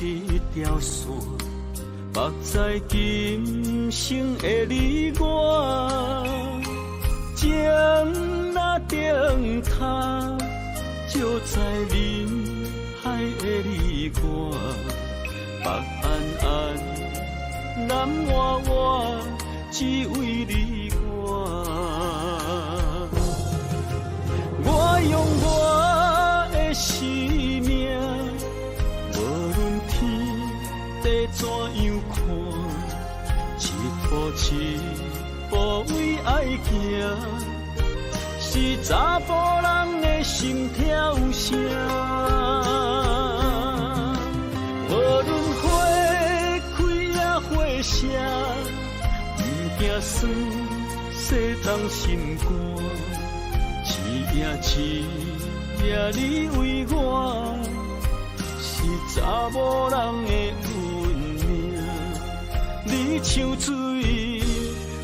一条线，目在今生的你我，情若顶塔，就在人海的你我，北安安，南弯弯，只为你我。我用我的生命。怎样看？一步一步为爱行，是查甫人的心跳声。无论花开也花谢，不惊酸洗脏心肝，一夜一也你为我是查某人的运命。你像水，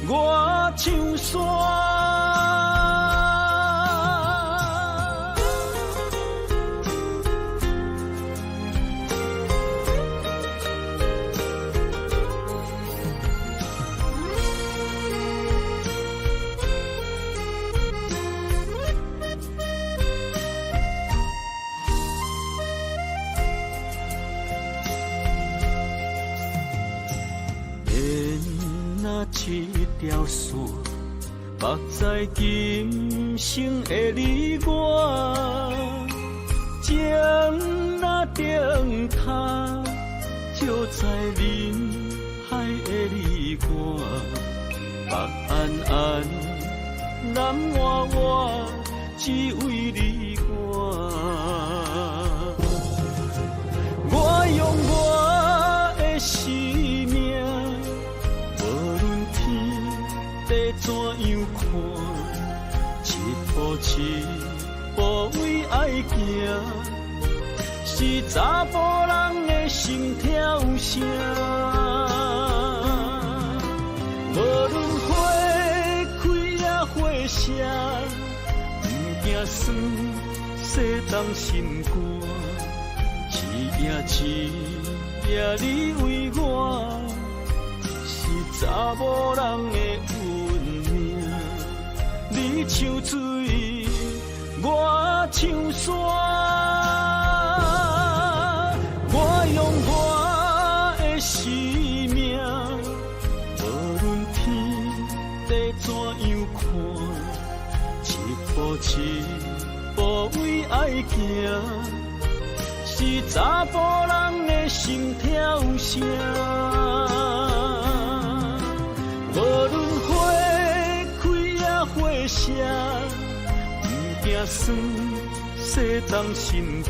我像山。一条线，绑在今生的你我，情若灯塔，照在人海的你我，北暗暗，南弯弯，只为你我。我用我的生命。地怎样看？一步一步为爱行，是查甫人的心跳声。无论花开也花谢，不惊酸，洗动心肝。一夜你为我。查某人的运命，你像水，我像山。我用我的生命，无论天地怎样看，一步一步为爱行，是查甫人的心跳声。无论花开也花谢，不惊酸，洗动心肝。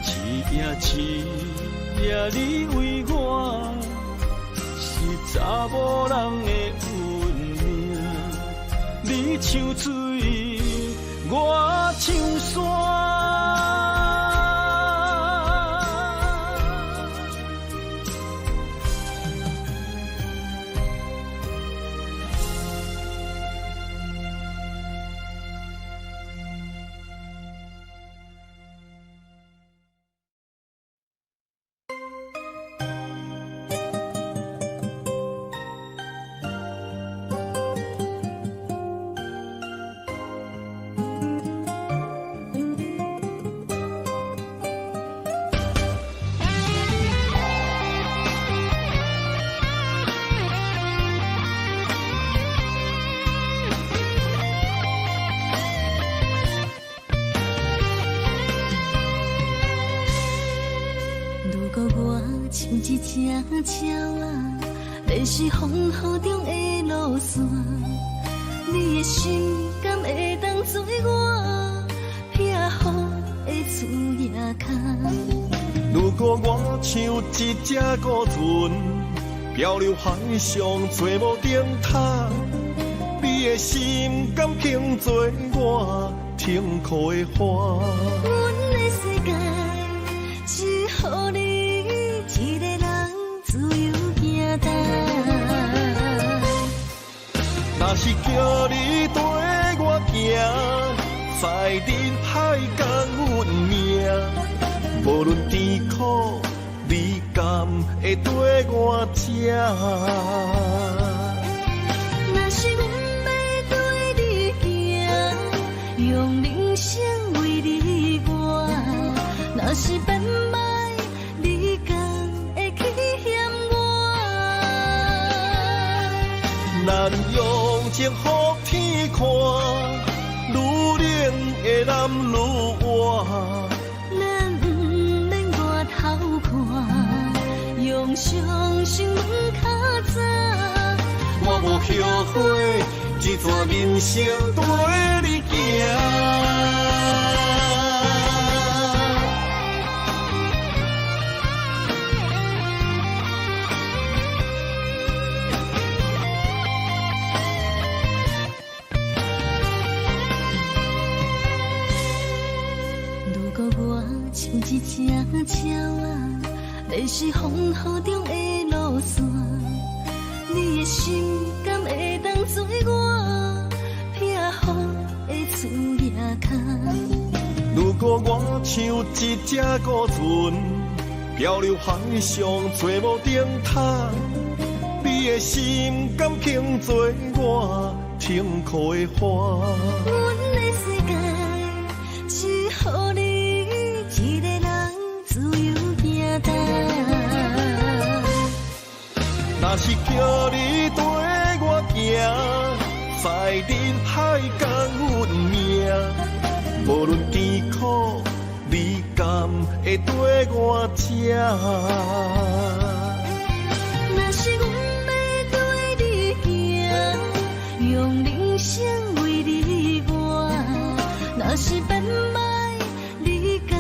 一夜你为我，是查某人的运命。你像水，我像山。像一只鸟啊，迷失风雨中的路线。你的心敢会当做我撇雨的厝夜空？如果我像一只孤船，漂流海上做无顶塔，你的心敢肯做我停靠的花？阮的世界只予你一个人自由行动。若是叫你跟我行，在人海共运命，无论甜苦，你敢会跟我吃？若是阮要对你行，用人生为你活，若是变歹，你敢会去嫌我？咱用情予天看，愈冷的男愈活。咱不免外头看，用双手问较早。我无后悔，这段人生跟你行。一只鸟啊，你是风雨中的路线，你的心敢会当做我避雨的厝夜空？如果我像一只孤船，漂流海上找无顶塔，你的心敢肯做我停靠的花？阮的世界只予你一个人自由行动。若是叫你跟我行，在人海共运命，无论甜苦，你甘会跟我吃？若是阮要对你行，用人生为你活，若是变歹，你敢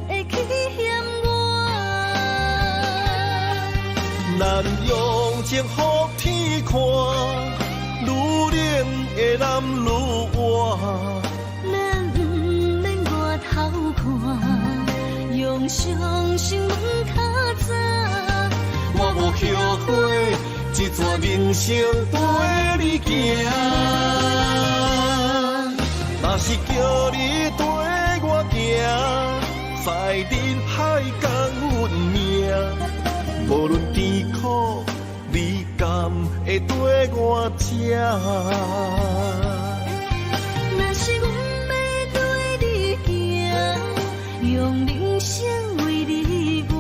会去嫌我？咱用情予天看，愈冷的男愈活。咱不免外头看，用双心门较早。我无后悔，这段人生陪你行。若是叫你跟我行，在人海共运命，无论甜苦，你甘会跟我吃？若是阮要对你行，用人生为你活，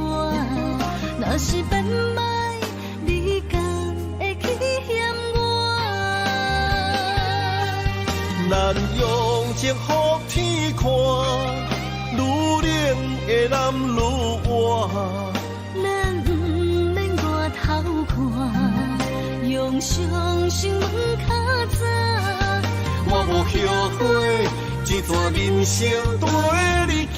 若是变歹，你敢会去嫌我？咱用情予天看，愈冷的男愈活。咱不免外头看，用双心门较早。我无后悔，这段人生陪你行。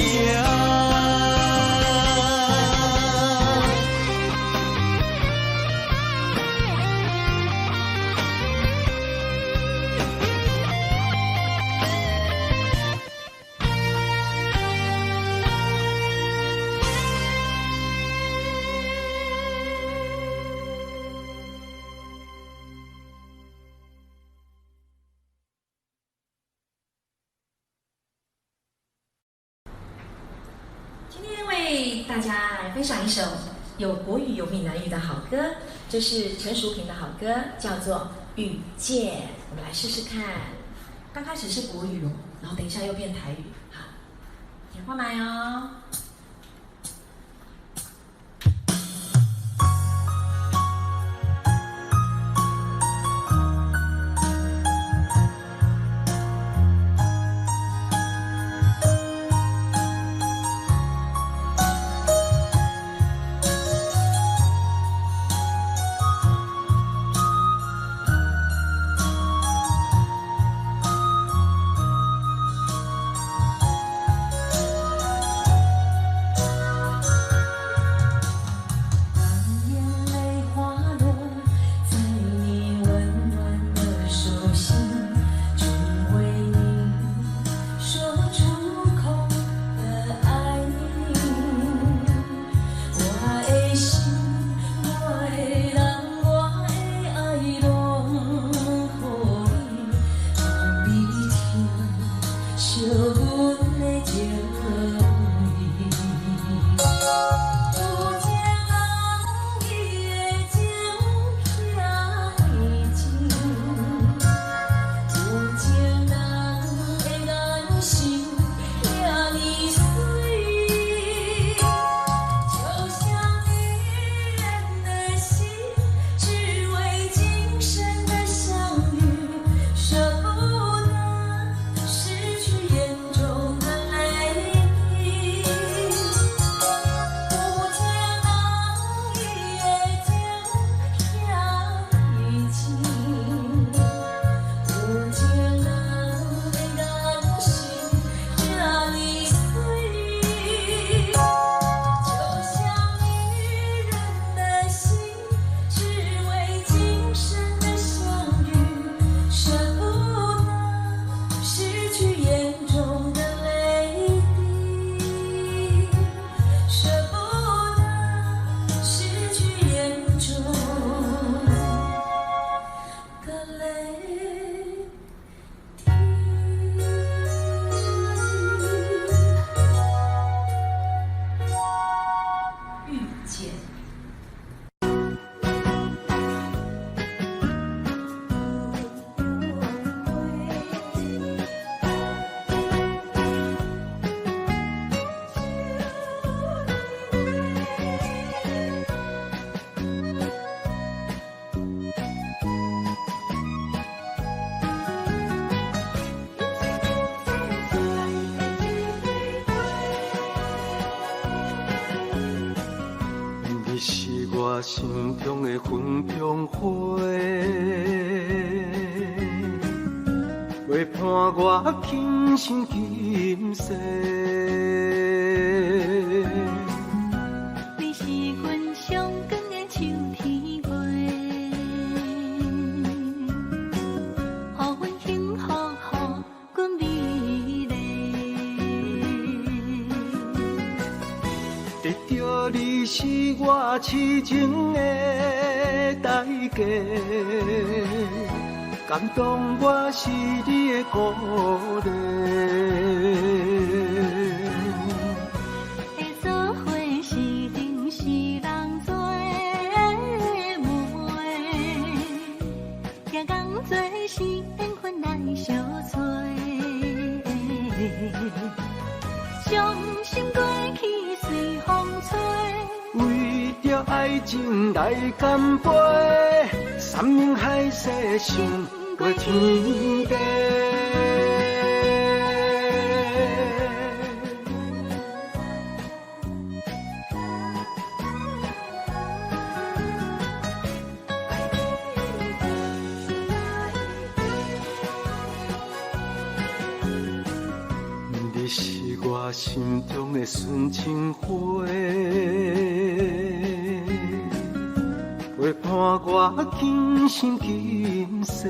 今天为大家来分享一首有国语有闽南语的好歌，这是陈淑萍的好歌，叫做《遇见》。我们来试试看，刚开始是国语哦，然后等一下又变台语。好，听话麦哦。我心中的云中花，陪伴我今生今世。你是阮上光的秋天月，予阮幸福，予阮美丽。得到你是我痴情的代价，感动我是你的鼓励。会做伙是定是人做媒，行工做是缘分来相找。伤心过去随风吹。为着爱情来干杯，山盟海誓想过天地。你是我心中的纯情花，陪伴我今生今世。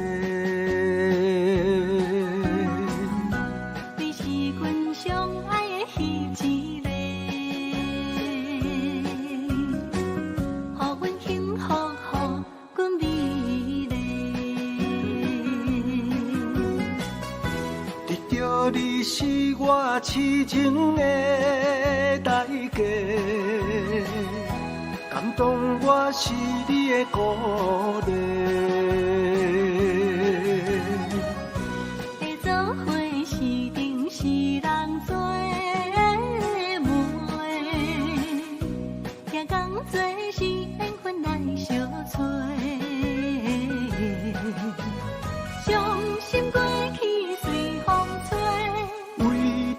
你是阮上爱的彼一个，予阮幸福，予阮美丽。得到你是我痴情的代价，感动我是你的鼓励。会做伙是定是人做媒，行工做是缘分来相找。伤心过去随风吹。为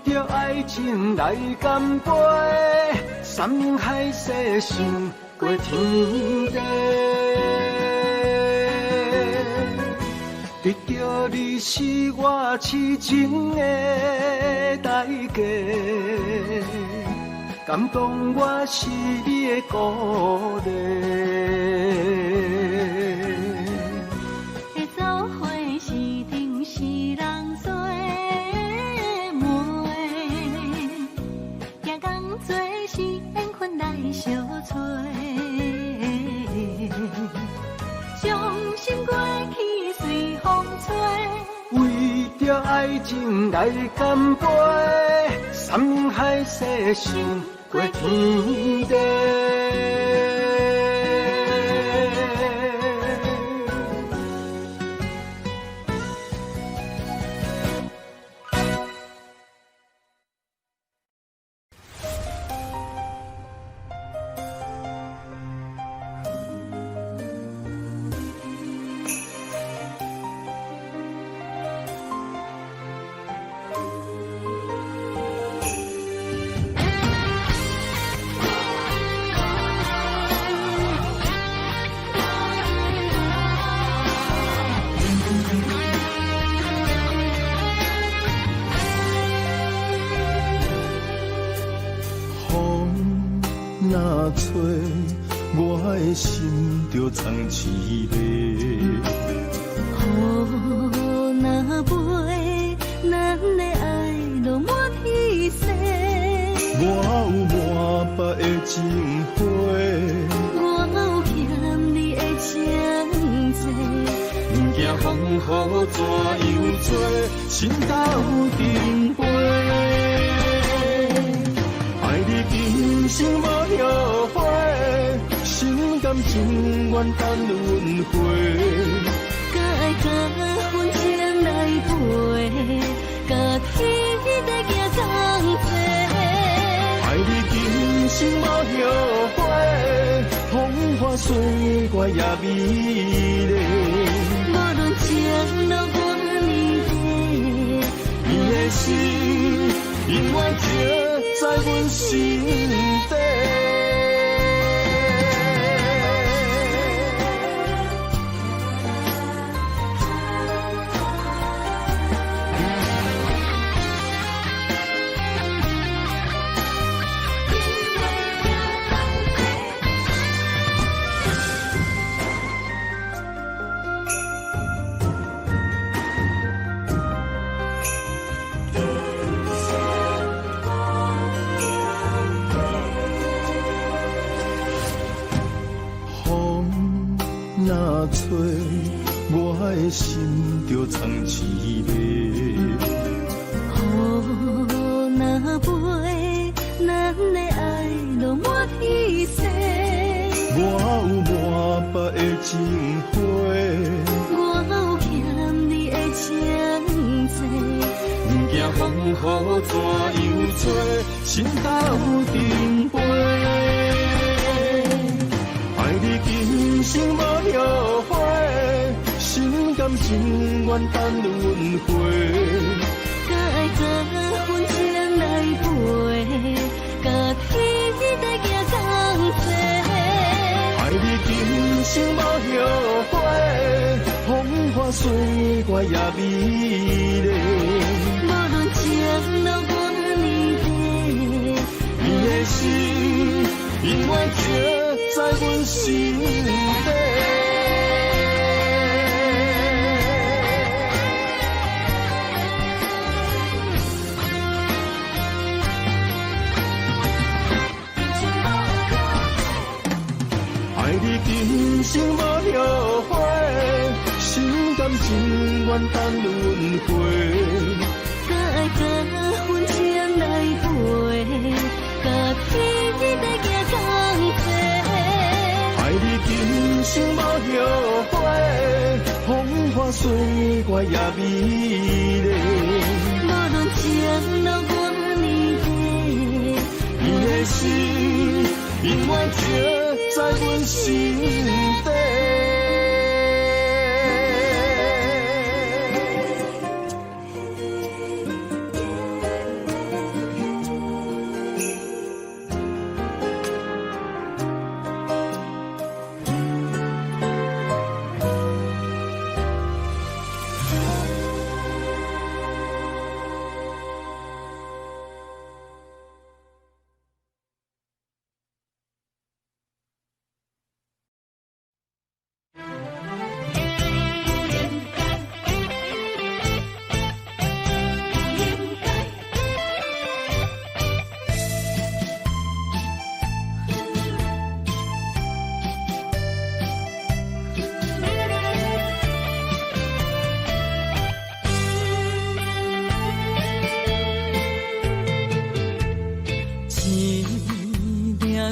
着爱情来干杯，山盟海誓想过天地。得到你是我痴情的代价，感动我是你的鼓励。会做伙是定是人做媒，行工做是缘分来相找。伤心过去随风吹。为着爱情来干杯，山盟海誓想过天地。若吹，我的心就藏滋味。雨若飞，咱的爱就满天星。我有满腹的情花，我有欠你的情债。不惊风雨怎样做，心斗阵飞。爱你今生无后悔，心甘情愿等轮回。甲爱甲风情来陪，甲天地行同齐。爱你今生无后悔，风花雪月也美丽。无论前路多离别，你的心永远刻在阮心底。着藏滋味。雨若飞，咱的爱就满天星。我有满腹的情花，我有欠你的情债，不惊风雨怎样吹，心斗阵飞。爱你今生无后悔，心甘情愿等轮回。甲爱10分钟来陪，甲天在行同齐。爱你今生无后悔，风花雪月也美丽。无论情路多年短，你的心永远刻在阮心底。爱你今生无后悔，心甘情愿等轮回。甲爱10分钟来陪，甲天在行同齐。爱你今生无后悔，风花雪月也美丽。无论情路多年短，你的心永远刻在阮心底。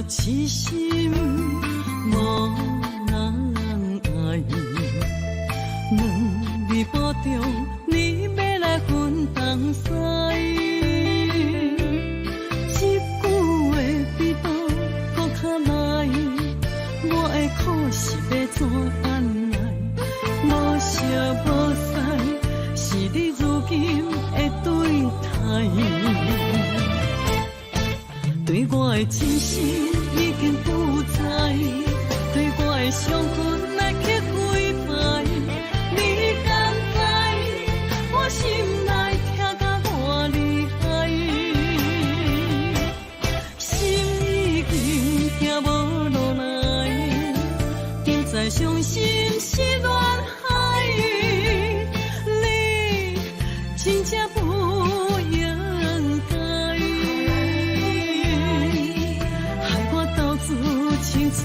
痴心无人爱，两微波中，你要来分东西。一句话比刀搁较来，我的苦是要怎安来？无声无息，是你如今的对待。对我的真心已经不知，对我的伤痕来去几摆。你敢知我心内痛甲偌厉害？心已经行无路来，就再伤心是恋海。你真正不应该。青春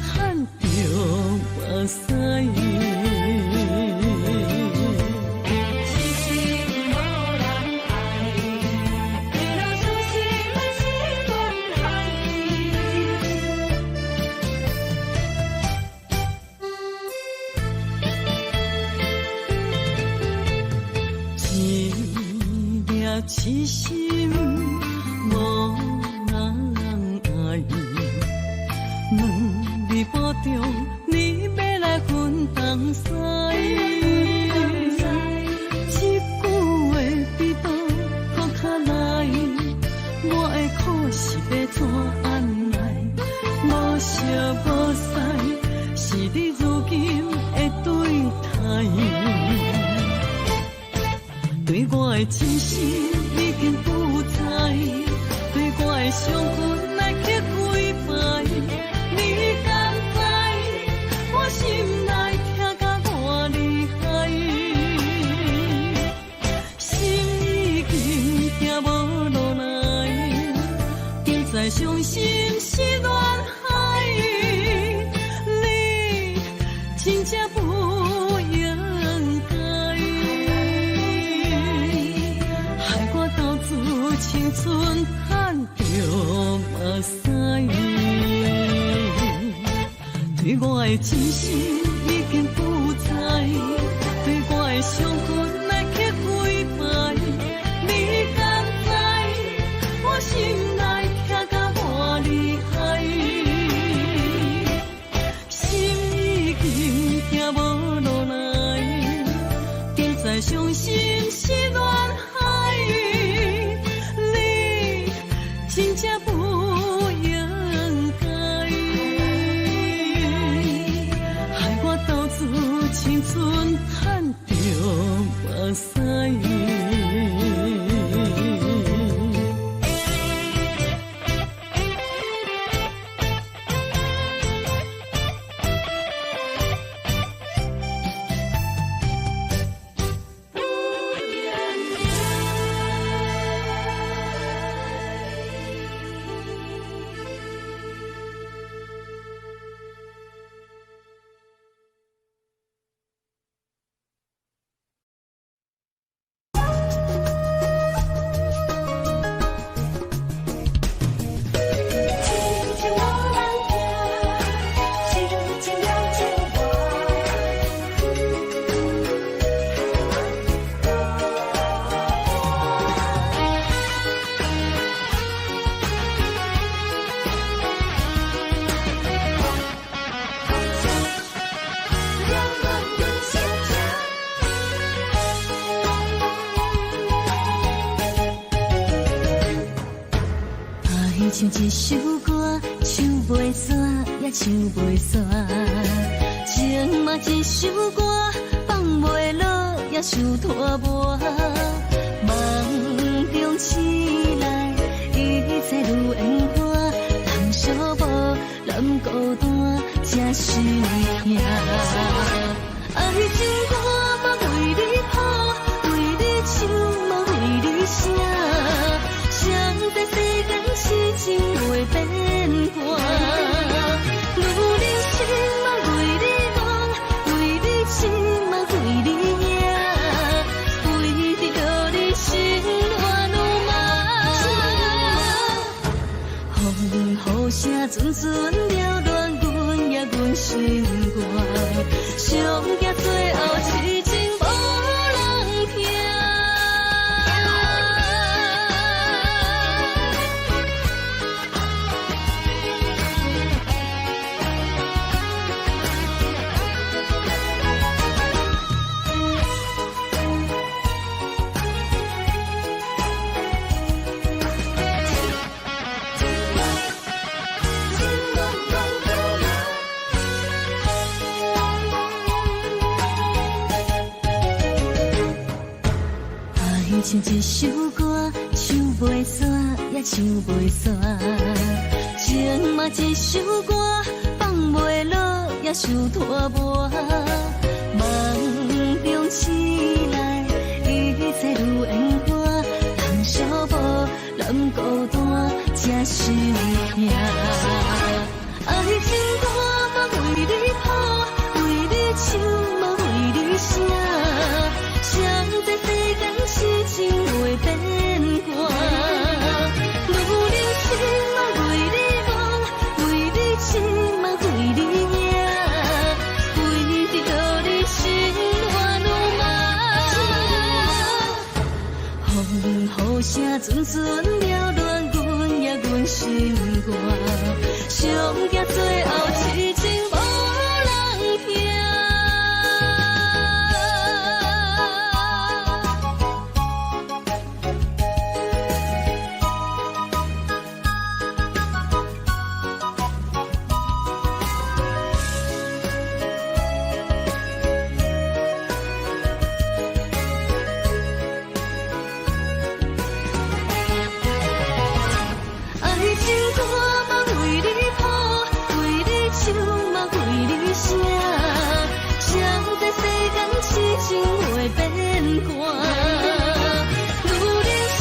叹着目屎，痴心无人爱，为了伤心来是恋海。一粒痴心无人爱。两微波中，你要来分东西。一句话比刀搁较来，我的苦是要怎安来？无声无息，是你如今的对待。对我的真心已经不知，对我的伤痕来去几摆。你敢知我心内痛甲偌厉害？心已经行无路来，就再伤心是恋海。你真正不应该。青春叹着目屎，对我的真心已经不知，对我的伤痕来去几摆，你敢知我心内痛甲偌厉害？心已经行无路来，别再伤心是恋海，你真正不应该，害我斗志青春叹着目屎。唱一首歌，唱袂煞，也唱袂煞。情嘛一首歌，放袂落，也想拖磨。梦中醒来，一切如烟花。通寂寞，咱孤单，才是命。爱情歌嘛为你谱，为你唱嘛为你写。谁在世间痴情袂变卦？女人心嘛为你梦，为你痴嘛为你影，为着你心乱如麻。雨声阵阵缭乱，阮也阮心肝，上惊最后痴情无人听。唱一首歌，唱袂煞，也唱袂煞。情嘛一首歌，放袂落，也想拖磨。梦中醒来，一切如烟花。通寂寞，咱孤单，才是命。爱情歌嘛为你谱，为你唱嘛为你写。谁在世间痴情袂变卦？女人心嘛为你梦，为你痴嘛为你影，为着你心乱如麻。雨声阵阵缭乱，阮也阮心肝，上惊最后痴情无人听。情袂变卦，女人心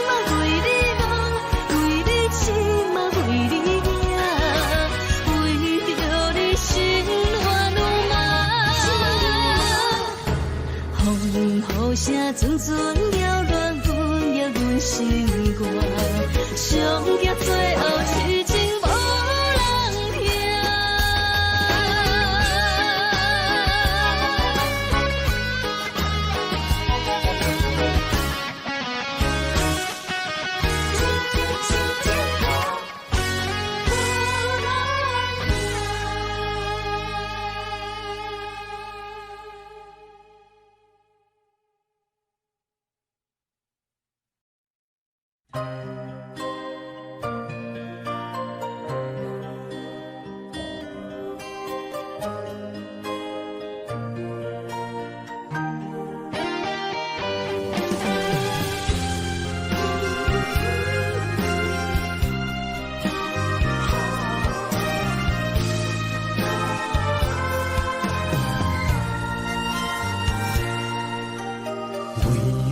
嘛为你梦，为你痴嘛为你影，为着你心乱如麻。雨声阵阵缭乱，阮也阮心。歌，上行最后痴情无人听。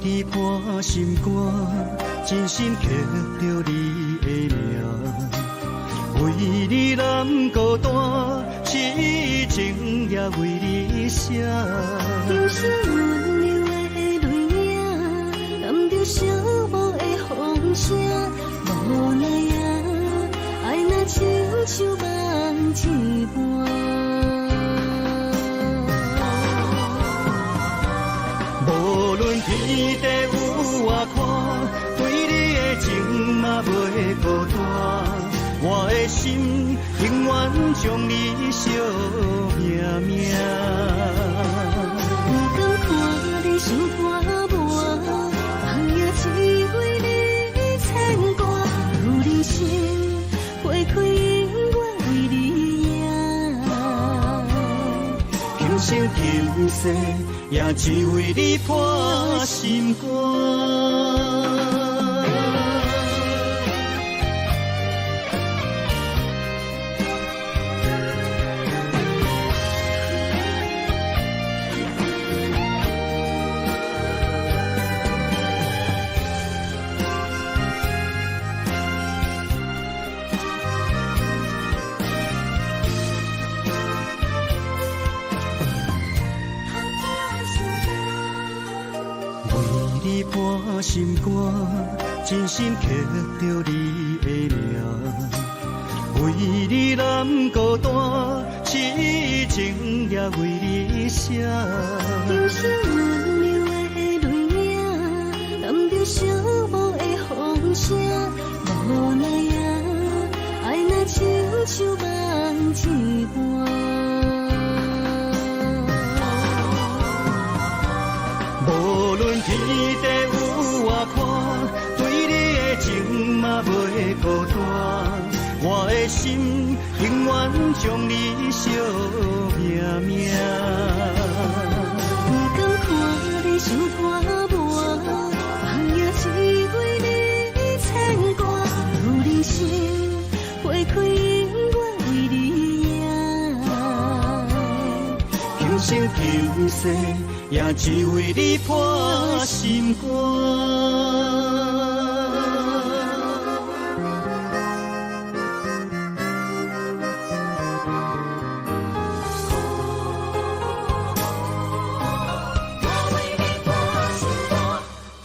你伴心肝，真心刻着你的名。为你难孤单，痴情也为你写。忧伤温柔的泪影，染着寂寞的风声。无奈啊，爱若亲像梦一般。无论天地有外宽，对你的情嘛袂孤单。我的心永远将你惜命命。不敢看你伤破磨，梦也只为你牵挂。有人生花开永远为你赢，今生今世也只为你破心肝。你伴心肝，真心刻着你的名。为你难孤单，痴情也为你写。忧伤温柔的泪影，染着寂寞的风声。无奈啊，爱若亲像梦一般。无论天地有外宽，对你的情嘛袂孤单。我的心永远将你惜命命。不敢看你伤破磨，梦也只为你牵挂。有人生花开永远为你赢，今生今世也只为你破心肝。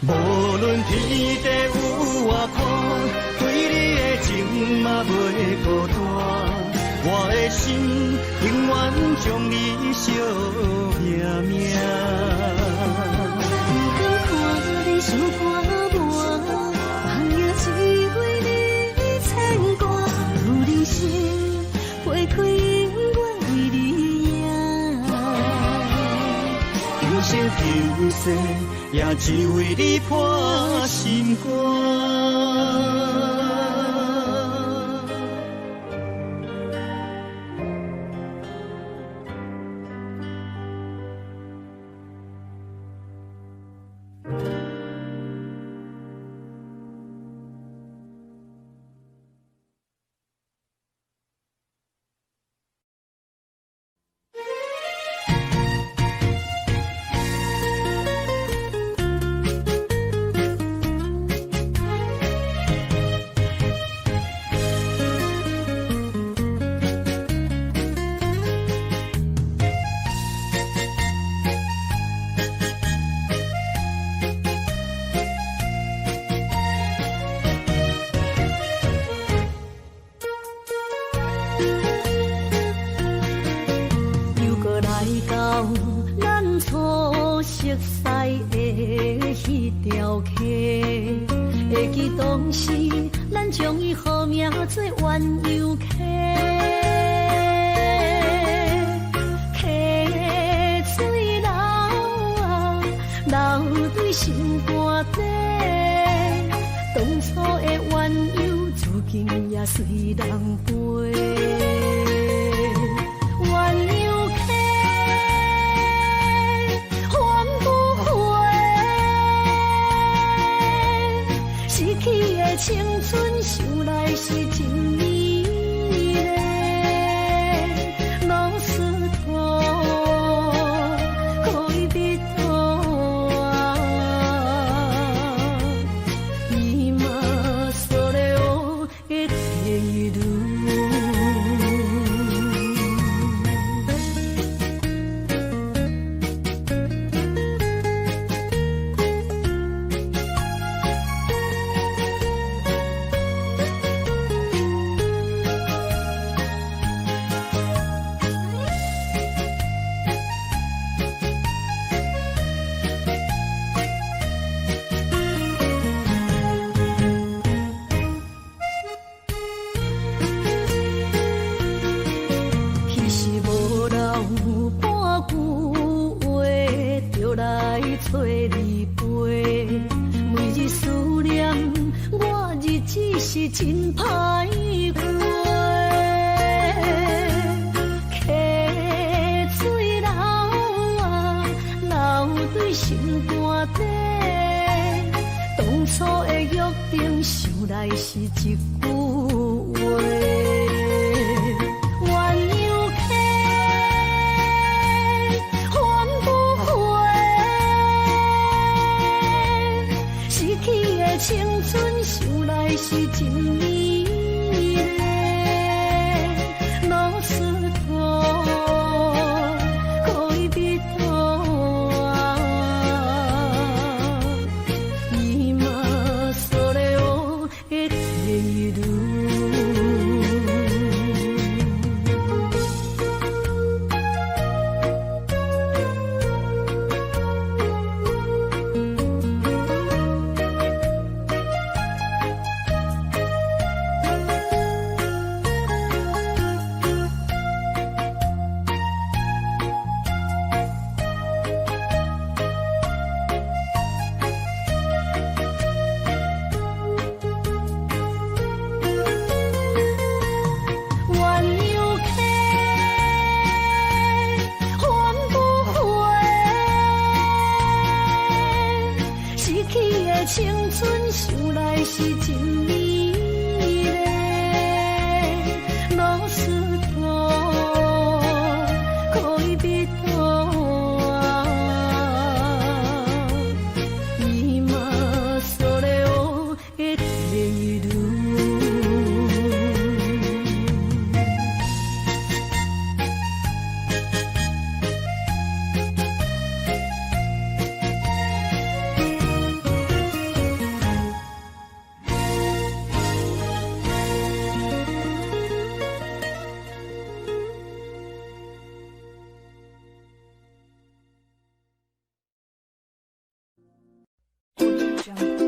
无论天地有外宽，对你的情嘛袂孤单。我的心永远将你惜命命。不敢看你伤破磨，梦也只为你牵挂。有人生花开永远为你赢，今生今世也只为你破心肝。会记当时，咱将伊好名做鸳鸯溪，溪水流啊，流对心肝底。当初的鸳鸯，如今也随人飞。鸳鸯溪，翻不回。失去的青春，想来是真美丽。老师徒，可以比途啊，今それを得ている。其实无留半句话，就来找你陪。每日思念，我日子是真歹过。溪水流啊，流对心肝底。当初的约定，想来是一句话。鸳鸯溪，翻不回。失去的青春，想来是真美丽。老师徒，恋人啊，今それを得ている。青春想来是真美丽，老师徒，恋人啊，今それを得ている。Jump.